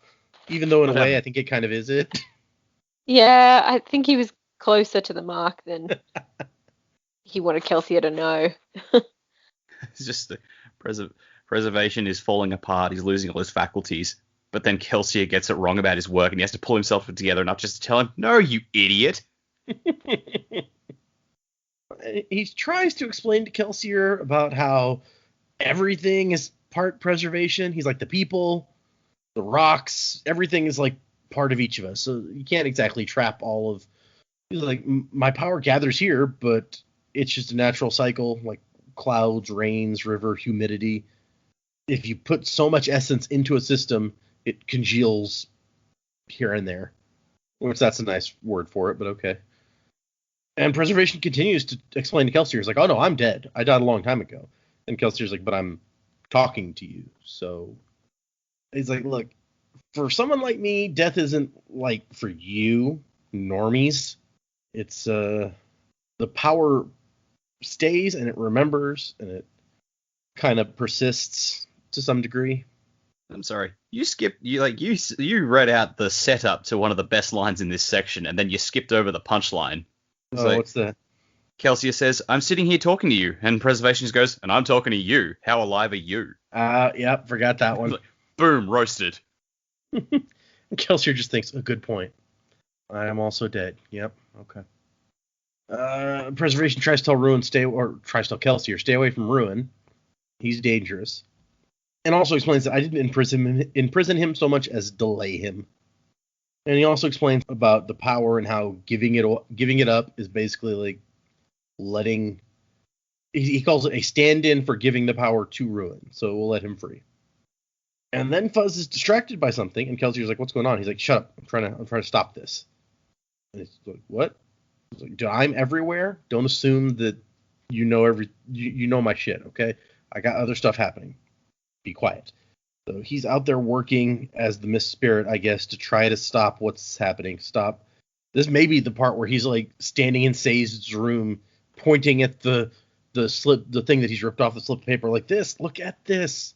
Even though in a way, I think it kind of is it. Yeah, I think he was closer to the mark than he wanted Kelsier to know. It's just the Preservation is falling apart. He's losing all his faculties. But then Kelsier gets it wrong about his work, and he has to pull himself together enough just to tell him, no, you idiot. He tries to explain to Kelsier about how everything is part Preservation. He's like, the people, the rocks, everything is like part of each of us. So you can't exactly trap all of... He's like, my power gathers here, but it's just a natural cycle, like clouds, rains, river, humidity. If you put so much essence into a system, it congeals here and there. Which that's a nice word for it, but okay. And Preservation continues to explain to Kelsier. He's like, oh no, I'm dead. I died a long time ago. And Kelsier's like, but I'm talking to you. So he's like, look, for someone like me, death isn't like for you, normies. It's the power stays and it remembers and it kind of persists to some degree. I'm sorry. You read out the setup to one of the best lines in this section, and then you skipped over the punchline. What's that? Kelsier says, I'm sitting here talking to you, and Preservation just goes, and I'm talking to you. How alive are you? Yep, forgot that one. Boom, roasted. Kelsier just thinks, a good point. I am also dead. Yep, okay. Preservation tries to tell Kelsier, stay away from Ruin. He's dangerous. And also explains that I didn't imprison him so much as delay him. And he also explains about the power and how giving it up is basically like letting... He calls it a stand-in for giving the power to Ruin. So we'll let him free. And then Fuzz is distracted by something, and Kelsier's like, what's going on? He's like, shut up. I'm trying to stop this. And he's like, what? He's like, I'm everywhere. Don't assume that you know my shit, okay? I got other stuff happening. Be quiet. So he's out there working as the Mist Spirit, I guess, to try to stop what's happening. Stop. This may be the part where he's like standing in Sei's room, pointing at the thing that he's ripped off the slip of paper, like this. Look at this.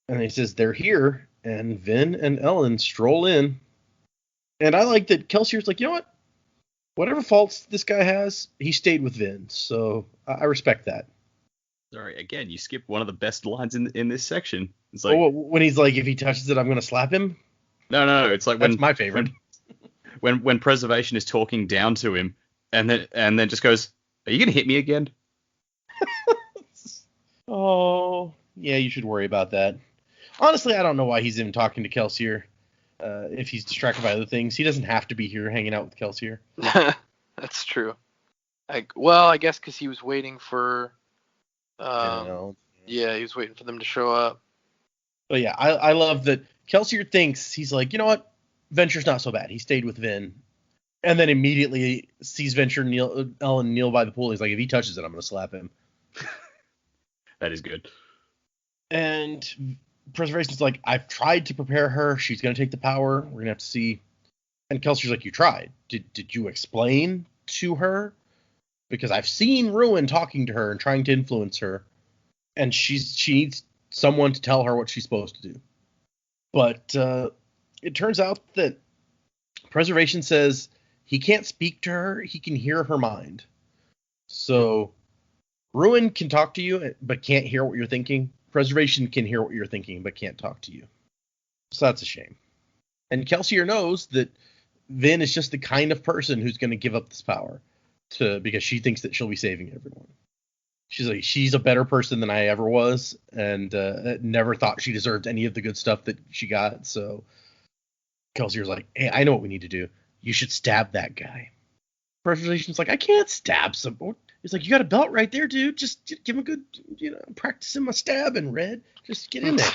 And he says they're here, and Vin and Elend stroll in. And I like that Kelsier's like, you know what? Whatever faults this guy has, he stayed with Vin, so I respect that. Sorry, again, you skipped one of the best lines in this section. It's like when he's like, if he touches it, I'm gonna slap him. No, it's like that's my favorite. When Preservation is talking down to him, and then just goes, "Are you gonna hit me again?" Oh, yeah, you should worry about that. Honestly, I don't know why he's even talking to Kelsier. If he's distracted by other things, he doesn't have to be here hanging out with Kelsier. That's true. I guess because he was waiting for. Yeah, he was waiting for them to show up. But yeah, I love that Kelsier thinks, he's like, you know what? Venture's not so bad. He stayed with Vin. And then immediately sees Venture Elend kneel by the pool. He's like, if he touches it, I'm going to slap him. That is good. And Preservation's like, I've tried to prepare her. She's going to take the power. We're going to have to see. And Kelsier's like, you tried. Did you explain to her? Because I've seen Ruin talking to her and trying to influence her. And she needs someone to tell her what she's supposed to do. But it turns out that Preservation says he can't speak to her. He can hear her mind. So Ruin can talk to you, but can't hear what you're thinking. Preservation can hear what you're thinking, but can't talk to you. So that's a shame. And Kelsier knows that Vin is just the kind of person who's going to give up this power because she thinks that she'll be saving everyone. She's like, she's a better person than I ever was, and never thought she deserved any of the good stuff that she got. So Kelsier's like, hey, I know what we need to do. You should stab that guy. Preservation's like, I can't stab someone. He's like, you got a belt right there, dude. Just give him a good, practicing my stabbing, Red. Just get in there.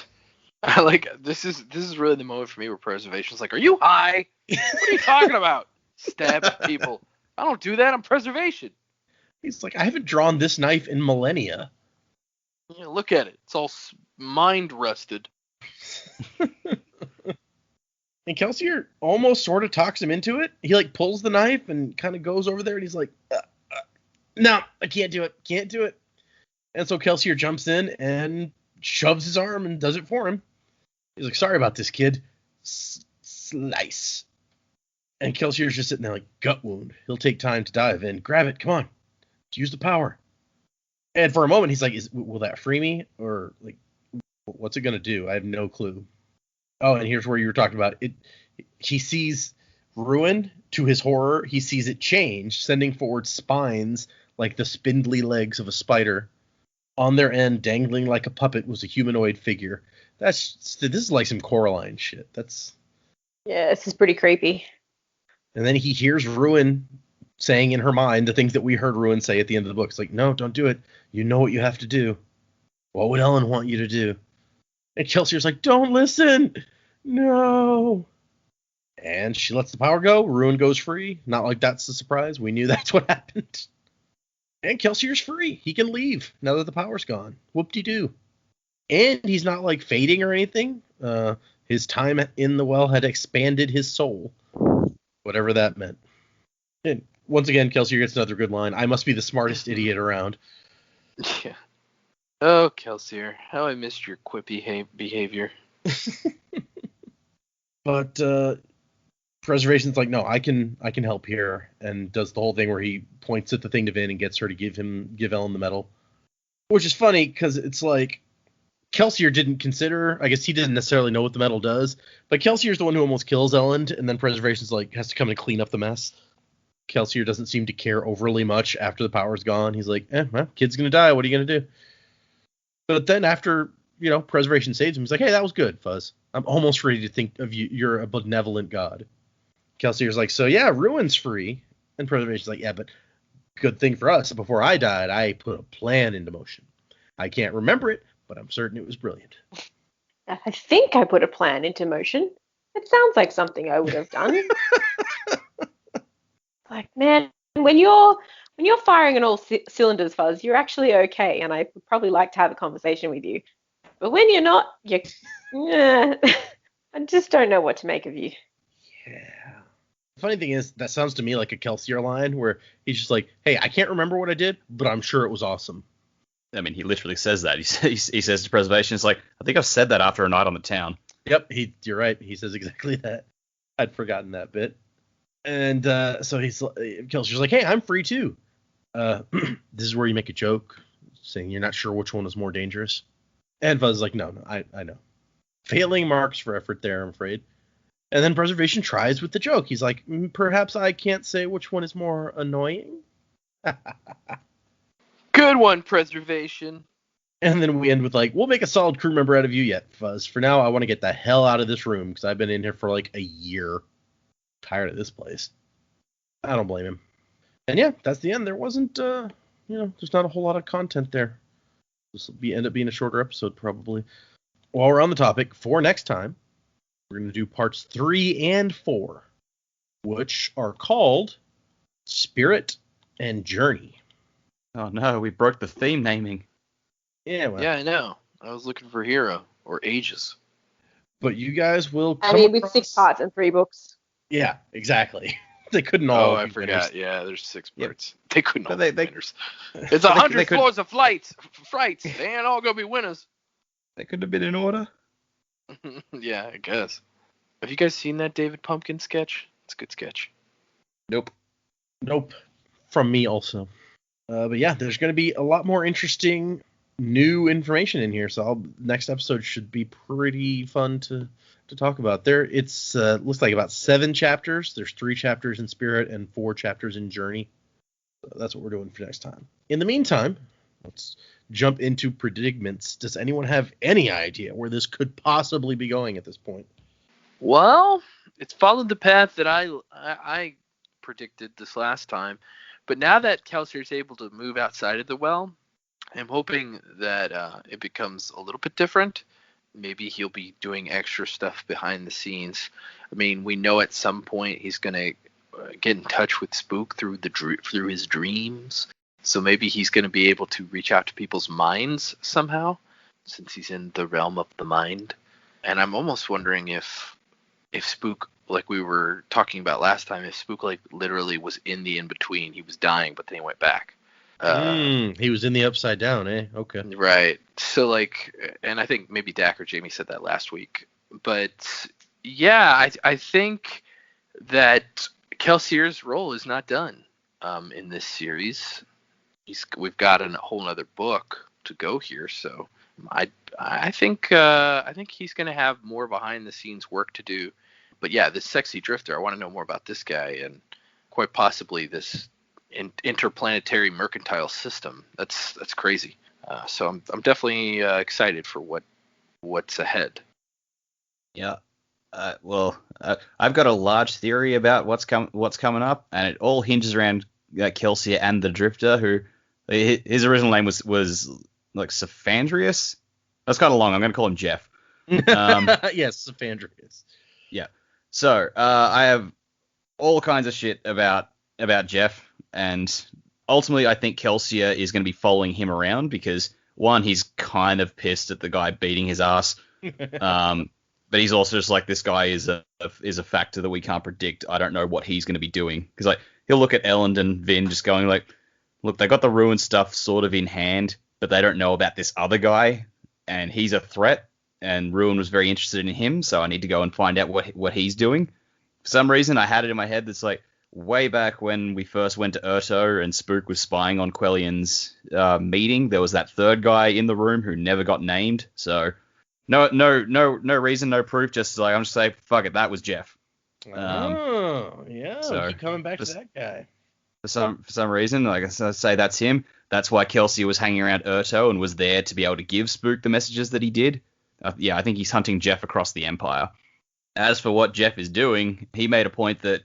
I like this is really the moment for me where Preservation's like, are you high? What are you talking about? Stab people. I don't do that. I'm Preservation. He's like, I haven't drawn this knife in millennia. Yeah, look at it. It's all mind rusted. And Kelsier almost sort of talks him into it. He like pulls the knife and kind of goes over there, and he's like, no, I can't do it. Can't do it. And so Kelsier jumps in and shoves his arm and does it for him. He's like, sorry about this, kid. Slice. And Kelsier's just sitting there like, gut wound. He'll take time to dive in. Grab it. Come on. Use the power. And for a moment, he's like, will that free me? Or like, what's it going to do? I have no clue. Oh, and here's where you were talking about it. He sees Ruin. To his horror, he sees it change, sending forward spines like the spindly legs of a spider. On their end, dangling like a puppet, was a humanoid figure. This is like some Coraline shit. Yeah, this is pretty creepy. And then he hears Ruin saying in her mind the things that we heard Ruin say at the end of the book. It's like, no, don't do it. You know what you have to do. What would Ellen want you to do? And Kelsier's like, don't listen. No. And she lets the power go. Ruin goes free. Not like that's a surprise. We knew that's what happened. And Kelsier's free. He can leave now that the power's gone. Whoop-de-doo. And he's not like fading or anything. His time in the well had expanded his soul. Whatever that meant. And once again, Kelsier gets another good line. I must be the smartest idiot around. Yeah. Oh, Kelsier, how I missed your quippy behavior. But Preservation's like, no, I can help here, and does the whole thing where he points at the thing to Vin and gets her to give Ellen the medal. Which is funny, because it's like, Kelsier didn't consider, I guess he didn't necessarily know what the medal does, but Kelsier's the one who almost kills Ellen, and then Preservation's like, has to come and clean up the mess. Kelsier doesn't seem to care overly much after the power's gone. He's like, well, kid's gonna die, what are you gonna do? But then after, Preservation saves him, he's like, hey, that was good, Fuzz. I'm almost ready to think of you, you're a benevolent god. Kelsier's like, so yeah, Ruin's free. And Preservation's like, yeah, but good thing for us, before I died, I put a plan into motion. I can't remember it, but I'm certain it was brilliant. I think I put a plan into motion. It sounds like something I would have done. Like, man, when you're firing on all cylinders, Fuzz, you're actually okay, and I would probably like to have a conversation with you. But when you're not, I just don't know what to make of you. Yeah. The funny thing is, that sounds to me like a Kelsier line, where he's just like, hey, I can't remember what I did, but I'm sure it was awesome. I mean, he literally says that. He says to Preservation, it's like, I think I've said that after a night on the town. Yep, you're right. He says exactly that. I'd forgotten that bit. And so Kelsier's like, hey, I'm free too. This is where you make a joke, saying you're not sure which one is more dangerous. And Fuzz is like, no, I know. Failing marks for effort there, I'm afraid. And then Preservation tries with the joke. He's like, perhaps I can't say which one is more annoying. Good one, Preservation. And then we end with like, we'll make a solid crew member out of you yet, Fuzz. For now, I want to get the hell out of this room, because I've been in here for like a year. Tired of this place. I don't blame him. And yeah, that's the end. There wasn't, there's not a whole lot of content there. This will end up being a shorter episode, probably. While we're on the topic, for next time, we're going to do parts 3 and 4, which are called Spirit and Journey. Oh no, we broke the theme naming. Yeah, well. Yeah, I know. I was looking for Hero or Aegis. But you guys will come with 6 parts and 3 books. Yeah, exactly. They couldn't all. Oh, I forgot. Winners. Yeah, there's 6 parts. They couldn't all But be winners. It's 100 floors of frights. They ain't all gonna be winners. They could have been in order. Yeah, I guess. Have you guys seen that David Pumpkin sketch? It's a good sketch. Nope. From me also. But yeah, there's going to be a lot more interesting new information in here. So next episode should be pretty fun to talk about. It's looks like about 7 chapters. There's 3 chapters in Spirit and 4 chapters in Journey. So that's what we're doing for next time. In the meantime, let's jump into Predicaments. Does anyone have any idea where this could possibly be going at this point? Well, it's followed the path that I predicted this last time. But now that Kelsier is able to move outside of the well, I'm hoping that it becomes a little bit different. Maybe he'll be doing extra stuff behind the scenes. I mean, we know at some point he's going to get in touch with Spook through his dreams. So maybe he's going to be able to reach out to people's minds somehow, since he's in the realm of the mind. And I'm almost wondering if Spook, like we were talking about last time, if Spook like literally was in the in-between. He was dying, but then he went back. He was in the Upside Down, eh? Okay. Right. So like, and I think maybe Dak or Jamie said that last week. But yeah, I think that Kelsier's role is not done in this series. We've got a whole other book to go here, so I think he's going to have more behind the scenes work to do. But yeah, this sexy drifter, I want to know more about this guy and quite possibly this interplanetary mercantile system. That's crazy. So I'm definitely excited for what's ahead. Yeah. Well, I've got a large theory about what's coming up, and it all hinges around Kelsier and the Drifter, who his original name was like Saphandrius. That's kind of long. I'm going to call him Jeff. Yes, Saphandrius. Yeah. So I have all kinds of shit about Jeff, and ultimately I think Kelsier is going to be following him around because, one, he's kind of pissed at the guy beating his ass. But he's also just like, this guy is a factor that we can't predict. I don't know what he's going to be doing. Because like he'll look at Elend and Vin just going like, look, they got the ruined stuff sort of in hand, but they don't know about this other guy, and he's a threat. And Ruin was very interested in him, so I need to go and find out what he's doing. For some reason, I had it in my head that's like way back when we first went to Urto and Spook was spying on Quellian's meeting. There was that third guy in the room who never got named. So no reason, no proof. Just like I'm just saying, fuck it, that was Jeff. Yeah. So keep coming back to that guy. For some reason, like I say, that's him. That's why Kelsier was hanging around Urto and was there to be able to give Spook the messages that he did. Yeah, I think he's hunting Jeff across the Empire. As for what Jeff is doing, he made a point that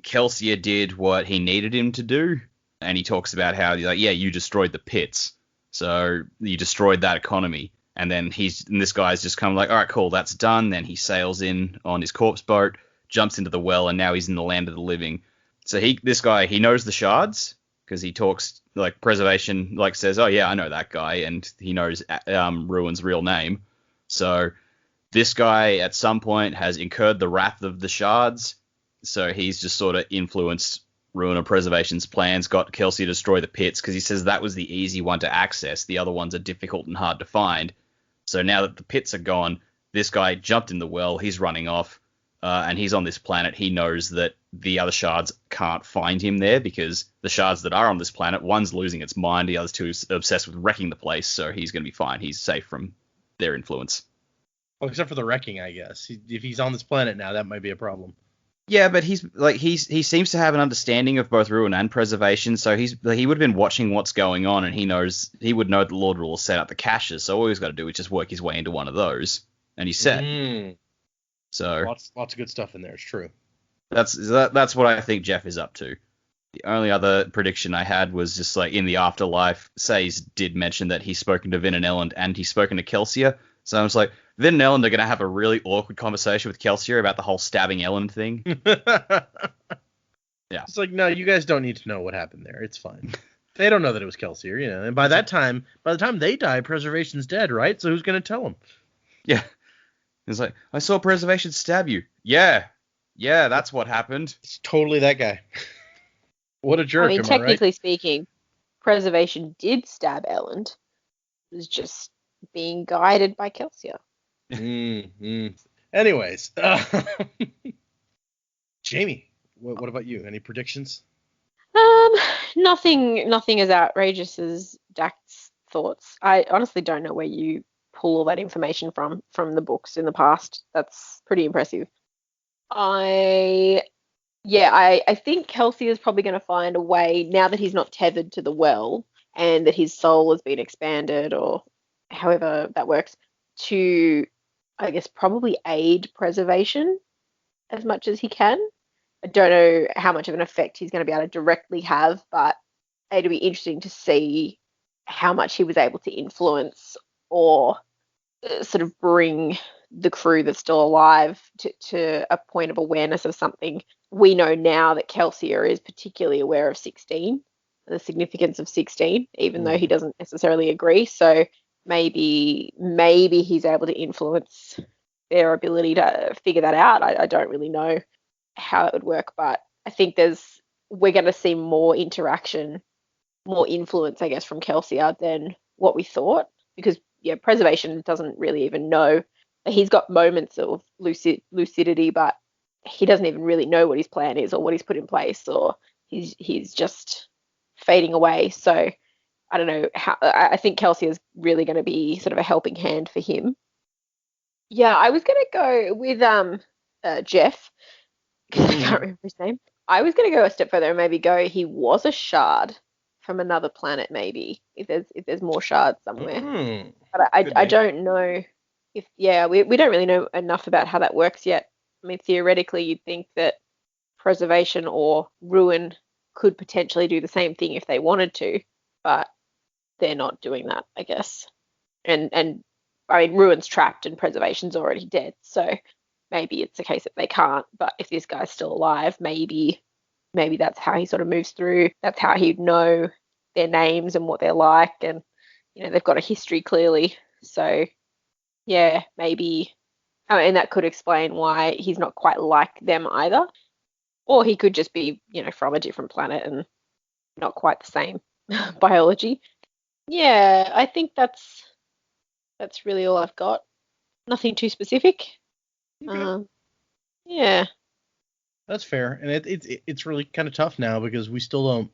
Kelsier did what he needed him to do, and he talks about how he's like, yeah, you destroyed the pits, so you destroyed that economy, and then this guy's just kind of like, all right, cool, that's done. Then he sails in on his corpse boat, jumps into the well, and now he's in the land of the living. So this guy knows the shards because he talks like preservation, like says, oh yeah, I know that guy, and he knows Ruin's real name. So this guy at some point has incurred the wrath of the shards. So he's just sort of influenced Ruin of Preservation's plans, got Kelsier to destroy the pits because he says that was the easy one to access. The other ones are difficult and hard to find. So now that the pits are gone, this guy jumped in the well. He's running off, and he's on this planet. He knows that the other shards can't find him there because the shards that are on this planet, one's losing its mind, the other two is obsessed with wrecking the place. So he's going to be fine. He's safe from their influence. Well, except for the wrecking, I guess. If he's on this planet now, that might be a problem. Yeah, but he seems to have an understanding of both Ruin and Preservation, so he would have been watching what's going on, and he would know the Lord will set up the caches. So all he's got to do is just work his way into one of those, and he's set. So lots of good stuff in there. It's true. That's what I think Jeff is up to. The only other prediction I had was just like in the afterlife, Says did mention that he's spoken to Vin and Elend and he's spoken to Kelsier. So I was like, Vin and Elend are going to have a really awkward conversation with Kelsier about the whole stabbing Elend thing. Yeah. It's like, no, you guys don't need to know what happened there. It's fine. They don't know that it was Kelsier, you know. And by the time they die, Preservation's dead, right? So who's going to tell them? Yeah. It's like, I saw Preservation stab you. Yeah, that's what happened. It's totally that guy. What a jerk, I mean, am technically I right? speaking, Preservation did stab Elend. It was just being guided by Kelsier. Anyways, Jamie, what about you? Any predictions? Nothing as outrageous as Dak's thoughts. I honestly don't know where you pull all that information from the books in the past. That's pretty impressive. I think Kelsier is probably going to find a way, now that he's not tethered to the well and that his soul has been expanded, or however that works, to, I guess, probably aid preservation as much as he can. I don't know how much of an effect he's going to be able to directly have, but it'll be interesting to see how much he was able to influence or sort of bring the crew that's still alive to a point of awareness of something. We know now that Kelsier is particularly aware of 16, the significance of 16, even though he doesn't necessarily agree. So maybe he's able to influence their ability to figure that out. I don't really know how it would work, but I think we're going to see more interaction, more influence, I guess, from Kelsier than what we thought, because preservation doesn't really even know. He's got moments of lucidity, but he doesn't even really know what his plan is or what he's put in place, or he's just fading away. So I don't know how. I think Kelsier is really going to be sort of a helping hand for him. Yeah, I was going to go with Jeff, because I can't remember his name. I was going to go a step further and maybe go, he was a shard from another planet, maybe, if there's more shards somewhere. But I don't know if, we don't really know enough about how that works yet. I mean, theoretically, you'd think that preservation or ruin could potentially do the same thing if they wanted to, but they're not doing that, I guess. And I mean, ruin's trapped and preservation's already dead, so maybe it's a case that they can't. But if this guy's still alive, maybe that's how he sort of moves through. That's how he'd know their names and what they're like, and they've got a history clearly. So yeah, maybe, and that could explain why he's not quite like them either. Or he could just be, from a different planet and not quite the same biology. Yeah, I think that's really all I've got. Nothing too specific. Okay. Yeah. That's fair, and it's really kind of tough now because we still don't.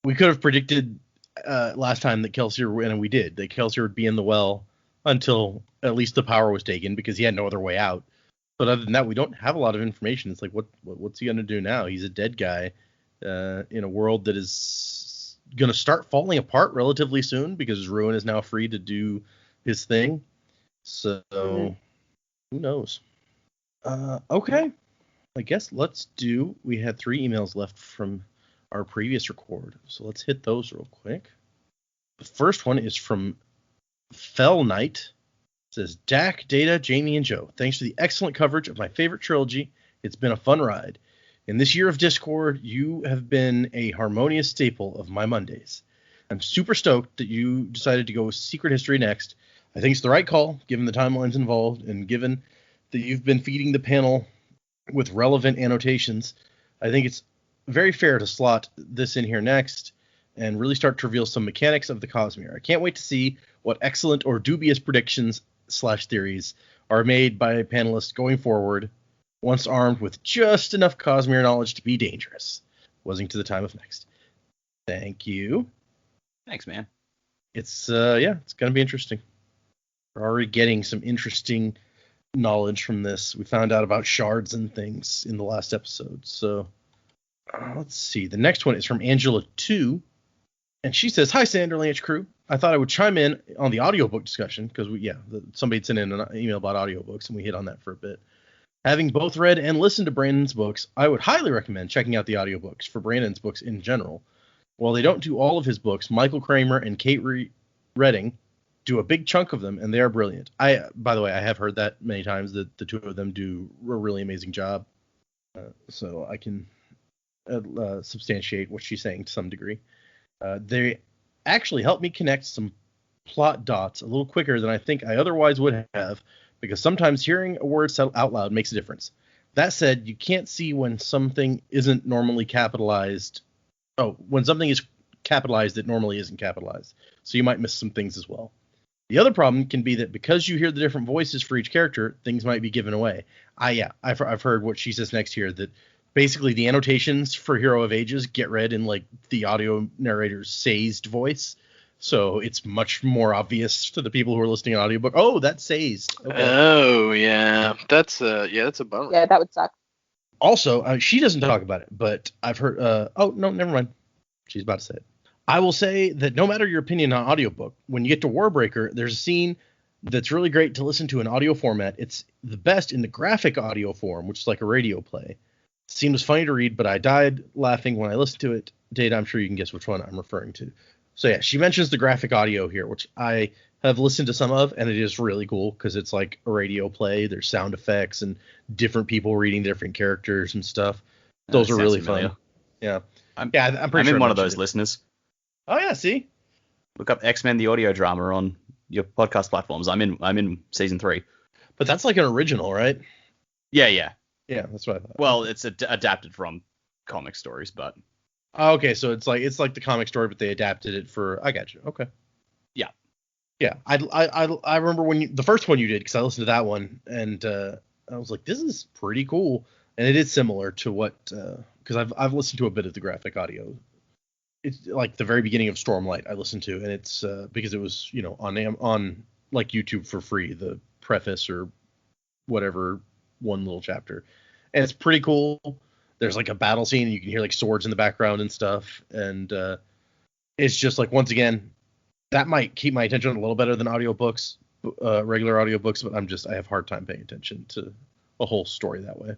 We could have predicted last time that Kelsier, and we did, that Kelsier would be in the well until at least the power was taken, because he had no other way out. But other than that, we don't have a lot of information. It's like, what's he gonna do now? He's a dead guy in a world that is gonna start falling apart relatively soon because Ruin is now free to do his thing. So who knows? Okay. I guess we had 3 emails left from our previous record, so let's hit those real quick. The first one is from Fell Knight. It says, Dak, Data, Jamie, and Joe, thanks for the excellent coverage of my favorite trilogy. It's been a fun ride. In this year of Discord, you have been a harmonious staple of my Mondays. I'm super stoked that you decided to go with Secret History next. I think it's the right call, given the timelines involved, and given that you've been feeding the panel with relevant annotations. I think it's very fair to slot this in here next and really start to reveal some mechanics of the Cosmere. I can't wait to see what excellent or dubious predictions / theories are made by panelists going forward, once armed with just enough Cosmere knowledge to be dangerous. Wasing to the time of next. Thank you. Thanks, man. It's going to be interesting. We're already getting some interesting knowledge from this. We found out about shards and things in the last episode. So let's see. The next one is from Angela 2, and she says, "Hi, Sanderlanche crew. I thought I would chime in on the audiobook discussion because somebody sent in an email about audiobooks, and we hit on that for a bit. Having both read and listened to Brandon's books, I would highly recommend checking out the audiobooks for Brandon's books in general. While they don't do all of his books, Michael Kramer and Kate Redding do a big chunk of them, and they are brilliant. By the way, I have heard that many times that the two of them do a really amazing job. So I can substantiate what she's saying to some degree. They actually helped me connect some plot dots a little quicker than I think I otherwise would have, because sometimes hearing a word said out loud makes a difference. That said, you can't see when something isn't normally capitalized. Oh, when something is capitalized, it normally isn't capitalized. So you might miss some things as well. The other problem can be that because you hear the different voices for each character, things might be given away. I've heard what she says next here, that basically the annotations for Hero of Ages get read in like the audio narrator's Sazed voice. So it's much more obvious to the people who are listening on audiobook. Oh, that's Sazed. Okay. Oh yeah, that's a bummer. Yeah, that would suck. Also, she doesn't talk about it, but I've heard. Oh no, never mind. She's about to say it. I will say that no matter your opinion on audiobook, when you get to Warbreaker, there's a scene that's really great to listen to in audio format. It's the best in the graphic audio form, which is like a radio play. The scene was funny to read, but I died laughing when I listened to it. Data, I'm sure you can guess which one I'm referring to. So yeah, she mentions the graphic audio here, which I have listened to some of, and it is really cool because it's like a radio play. There's sound effects and different people reading different characters and stuff. Those are really fun. Yeah. I'm pretty sure I'm in one of those listeners. Oh yeah, see? Look up X-Men the audio drama on your podcast platforms. I'm in season 3. But that's like an original, right? Yeah. Yeah, that's what I thought. Well, it's adapted from comic stories, but oh, okay, so it's like the comic story, but they adapted it for. I got you. Okay. Yeah. I remember when the first one you did, because I listened to that one, and I was like, this is pretty cool, and it is similar to what because I've listened to a bit of the graphic audio. It's like the very beginning of Stormlight I listened to, and it's because it was on like YouTube for free, the preface or whatever one little chapter, and it's pretty cool. There's like a battle scene, and you can hear like swords in the background and stuff, and it's just like, once again, that might keep my attention a little better than audiobooks, regular audiobooks, but I have a hard time paying attention to a whole story that way.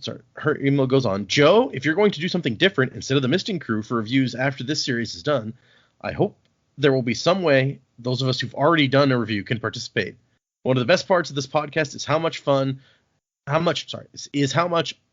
Sorry, her email goes on. Joe, if you're going to do something different instead of the Misting Crew for reviews after this series is done, I hope there will be some way those of us who've already done a review can participate. One of the best parts of this podcast is how much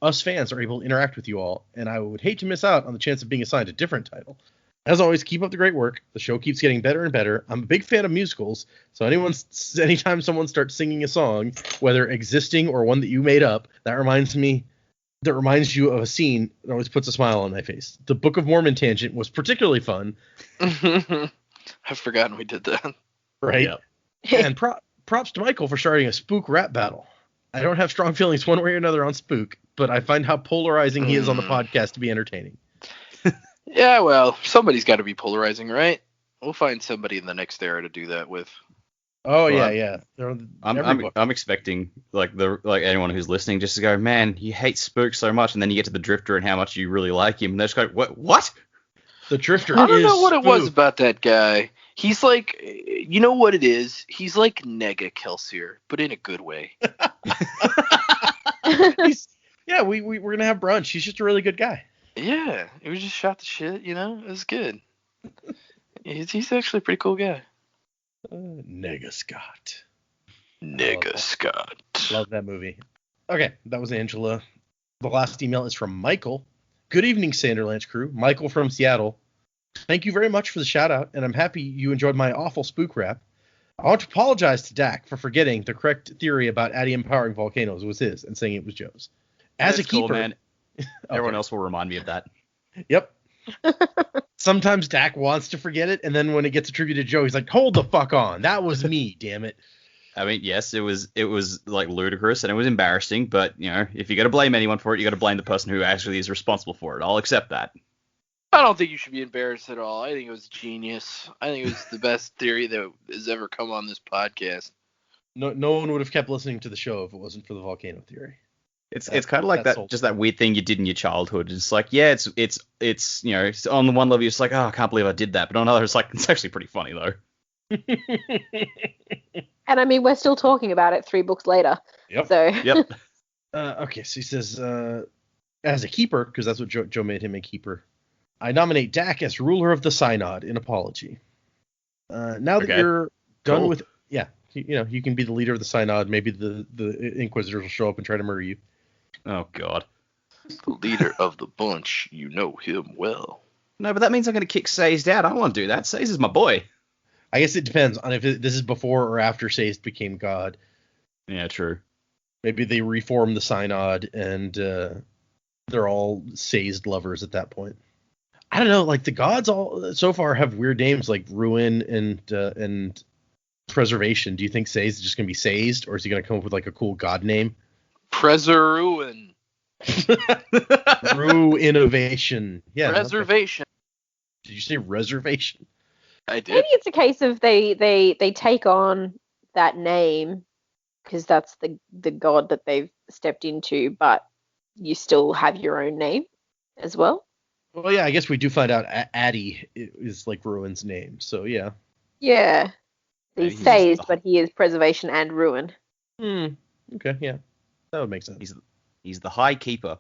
us fans are able to interact with you all, and I would hate to miss out on the chance of being assigned a different title. As always, keep up the great work. The show keeps getting better and better. I'm a big fan of musicals, so anytime someone starts singing a song, whether existing or one that you made up, that reminds you of a scene that always puts a smile on my face. The Book of Mormon tangent was particularly fun. I've forgotten we did that. Right? Yep. And props to Michael for starting a spook rap battle. I don't have strong feelings one way or another on spook, but I find how polarizing he is on the podcast to be entertaining. Yeah, well, somebody's got to be polarizing, right? We'll find somebody in the next era to do that with. Oh, well, yeah. I'm expecting like anyone who's listening just to go, man, you hate Spook so much, and then you get to the Drifter and how much you really like him, and they just go, what? The Drifter. I don't know what it was about that guy. He's like, you know what it is? He's like Nega Kelsier, but in a good way. We're gonna have brunch. He's just a really good guy. Yeah, he was just shot the shit. You know, it was good. He's actually a pretty cool guy. Nega Scott. Nega Scott. Love that movie. Okay, that was Angela. The last email is from Michael. Good evening, Sanderlanche crew. Michael from Seattle. Thank you very much for the shout out, and I'm happy you enjoyed my awful spook rap. I want to apologize to Dak for forgetting the correct theory about Addie empowering volcanoes was his and saying it was Joe's. As a keeper, cool, man. Everyone else will remind me of that. Yep. Sometimes Dak wants to forget it, and then when it gets attributed to Joe, he's like, hold the fuck on. That was me, damn it. I mean, yes, it was like ludicrous and it was embarrassing, but you know, if you got to blame anyone for it, you got to blame the person who actually is responsible for it. I'll accept that. I don't think you should be embarrassed at all. I think it was genius. I think it was the best theory that has ever come on this podcast. No one would have kept listening to the show if it wasn't for the volcano theory. It's kind of like that, just that weird thing you did in your childhood. It's like, yeah, it's you know, on the one level you're just like, oh, I can't believe I did that, but on another it's like, it's actually pretty funny though. And I mean, we're still talking about it 3 books later. Yep. So. Yep. Okay, so he says, as a keeper, because that's what Joe made him a keeper, I nominate Dak as ruler of the Synod in apology. Now that you're done with, you can be the leader of the Synod. Maybe the Inquisitors will show up and try to murder you. Oh, God. The leader of the bunch, you know him well. No, but that means I'm going to kick Sazed out. I don't want to do that. Sazed is my boy. I guess it depends on if this is before or after Sazed became God. Yeah, true. Maybe they reform the Synod and they're all Sazed lovers at that point. I don't know. Like the gods all so far have weird names like Ruin and Preservation. Do you think Sazed is just going to be Sazed, or is he going to come up with like a cool god name? Preseruin. Through innovation. Yeah. okay. Reservation. Did you say reservation? I did. Maybe it's a case of they take on that name because that's the god that they've stepped into, but you still have your own name as well. Well, yeah, I guess we do find out Addy is like Ruin's name. So, yeah. Yeah. Yeah, He's he's phased, the- but he is preservation and ruin. Okay, yeah. That would make sense. He's the High Keeper.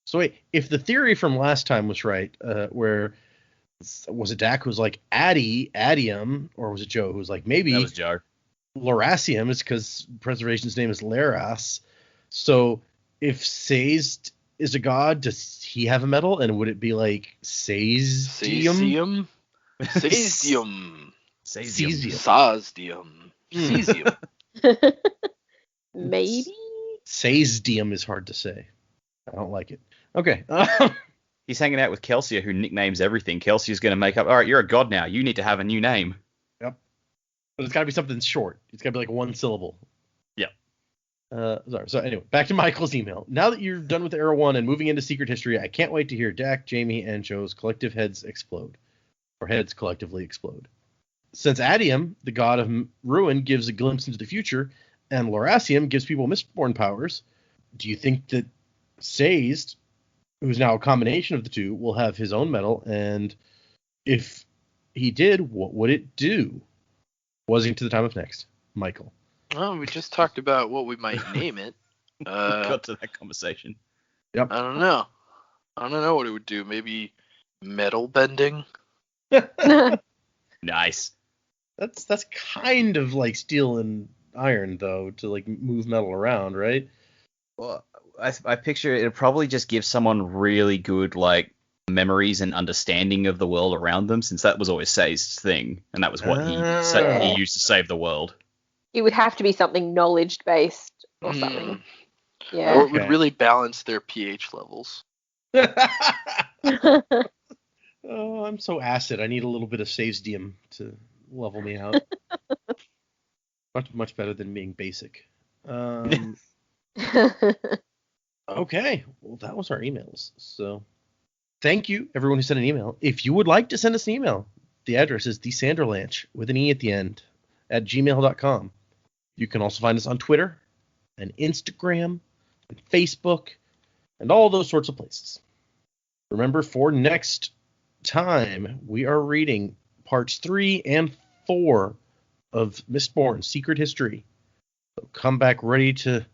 So wait, if the theory from last time was right, where was it Dak who was like Addium, or was it Joe who was like That maybe was Joe. Laracium is because preservation's name is Laras. So if Sazed is a god, does he have a medal? And would it be like Sazium? Cesium. Cesium. Cesium. Sazdium. Cesium. Maybe? Sazedium is hard to say. I don't like it. Okay. He's hanging out with Kelsier, who nicknames everything. Kelsier's going to make up, all right, you're a god now. You need to have a new name. Yep. But it's got to be something short. It's got to be like one syllable. Yep. Sorry. So anyway, back to Michael's email. Now that you're done with Era 1 and moving into Secret History, I can't wait to hear Dak, Jamie, and Joe's collective heads explode. Or heads collectively explode. Since Addium, the god of ruin, gives a glimpse into the future, and Laracium gives people Mistborn powers, do you think that Sazed, who's now a combination of the two, will have his own medal? And if he did, what would it do? Was to the time of next. Michael. Well, we just talked about what we might name it. Got to that conversation. Yep. I don't know. I don't know what it would do. Maybe metal bending. Nice. That's kind of like steel and iron, though, to like move metal around, right? Well, I picture it'd probably just give someone really good, like, memories and understanding of the world around them, since that was always Say's thing, and that was what he used to save the world. It would have to be something knowledge-based or something. Or Yeah. it would really balance their pH levels. Oh, I'm so acid. I need a little bit of Sazedium to level me out. Much better than being basic. Okay, well, that was our emails. So thank you, everyone who sent an email. If you would like to send us an email, the address is thesanderlanche, with an E at the end, at gmail.com. You can also find us on Twitter and Instagram and Facebook and all those sorts of places. Remember, for next time, we are reading parts 3 and 4 of Mistborn, Secret History. So come back ready to,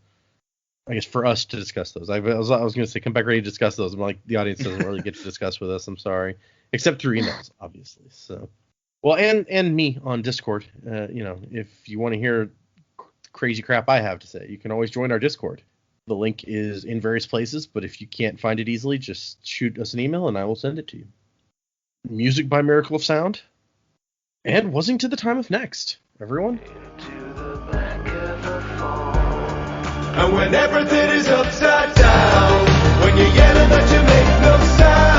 I guess, for us to discuss those. I was going to say come back ready to discuss those. I'm like, the audience doesn't really get to discuss with us. I'm sorry. Except through emails, obviously. So, well, and me on Discord. If you want to hear crazy crap I have to say, you can always join our Discord. The link is in various places, but if you can't find it easily, just shoot us an email and I will send it to you. Music by Miracle of Sound. And wasn't to the time of next, everyone. And when everything is upside down, when you're yelling but you make no sound.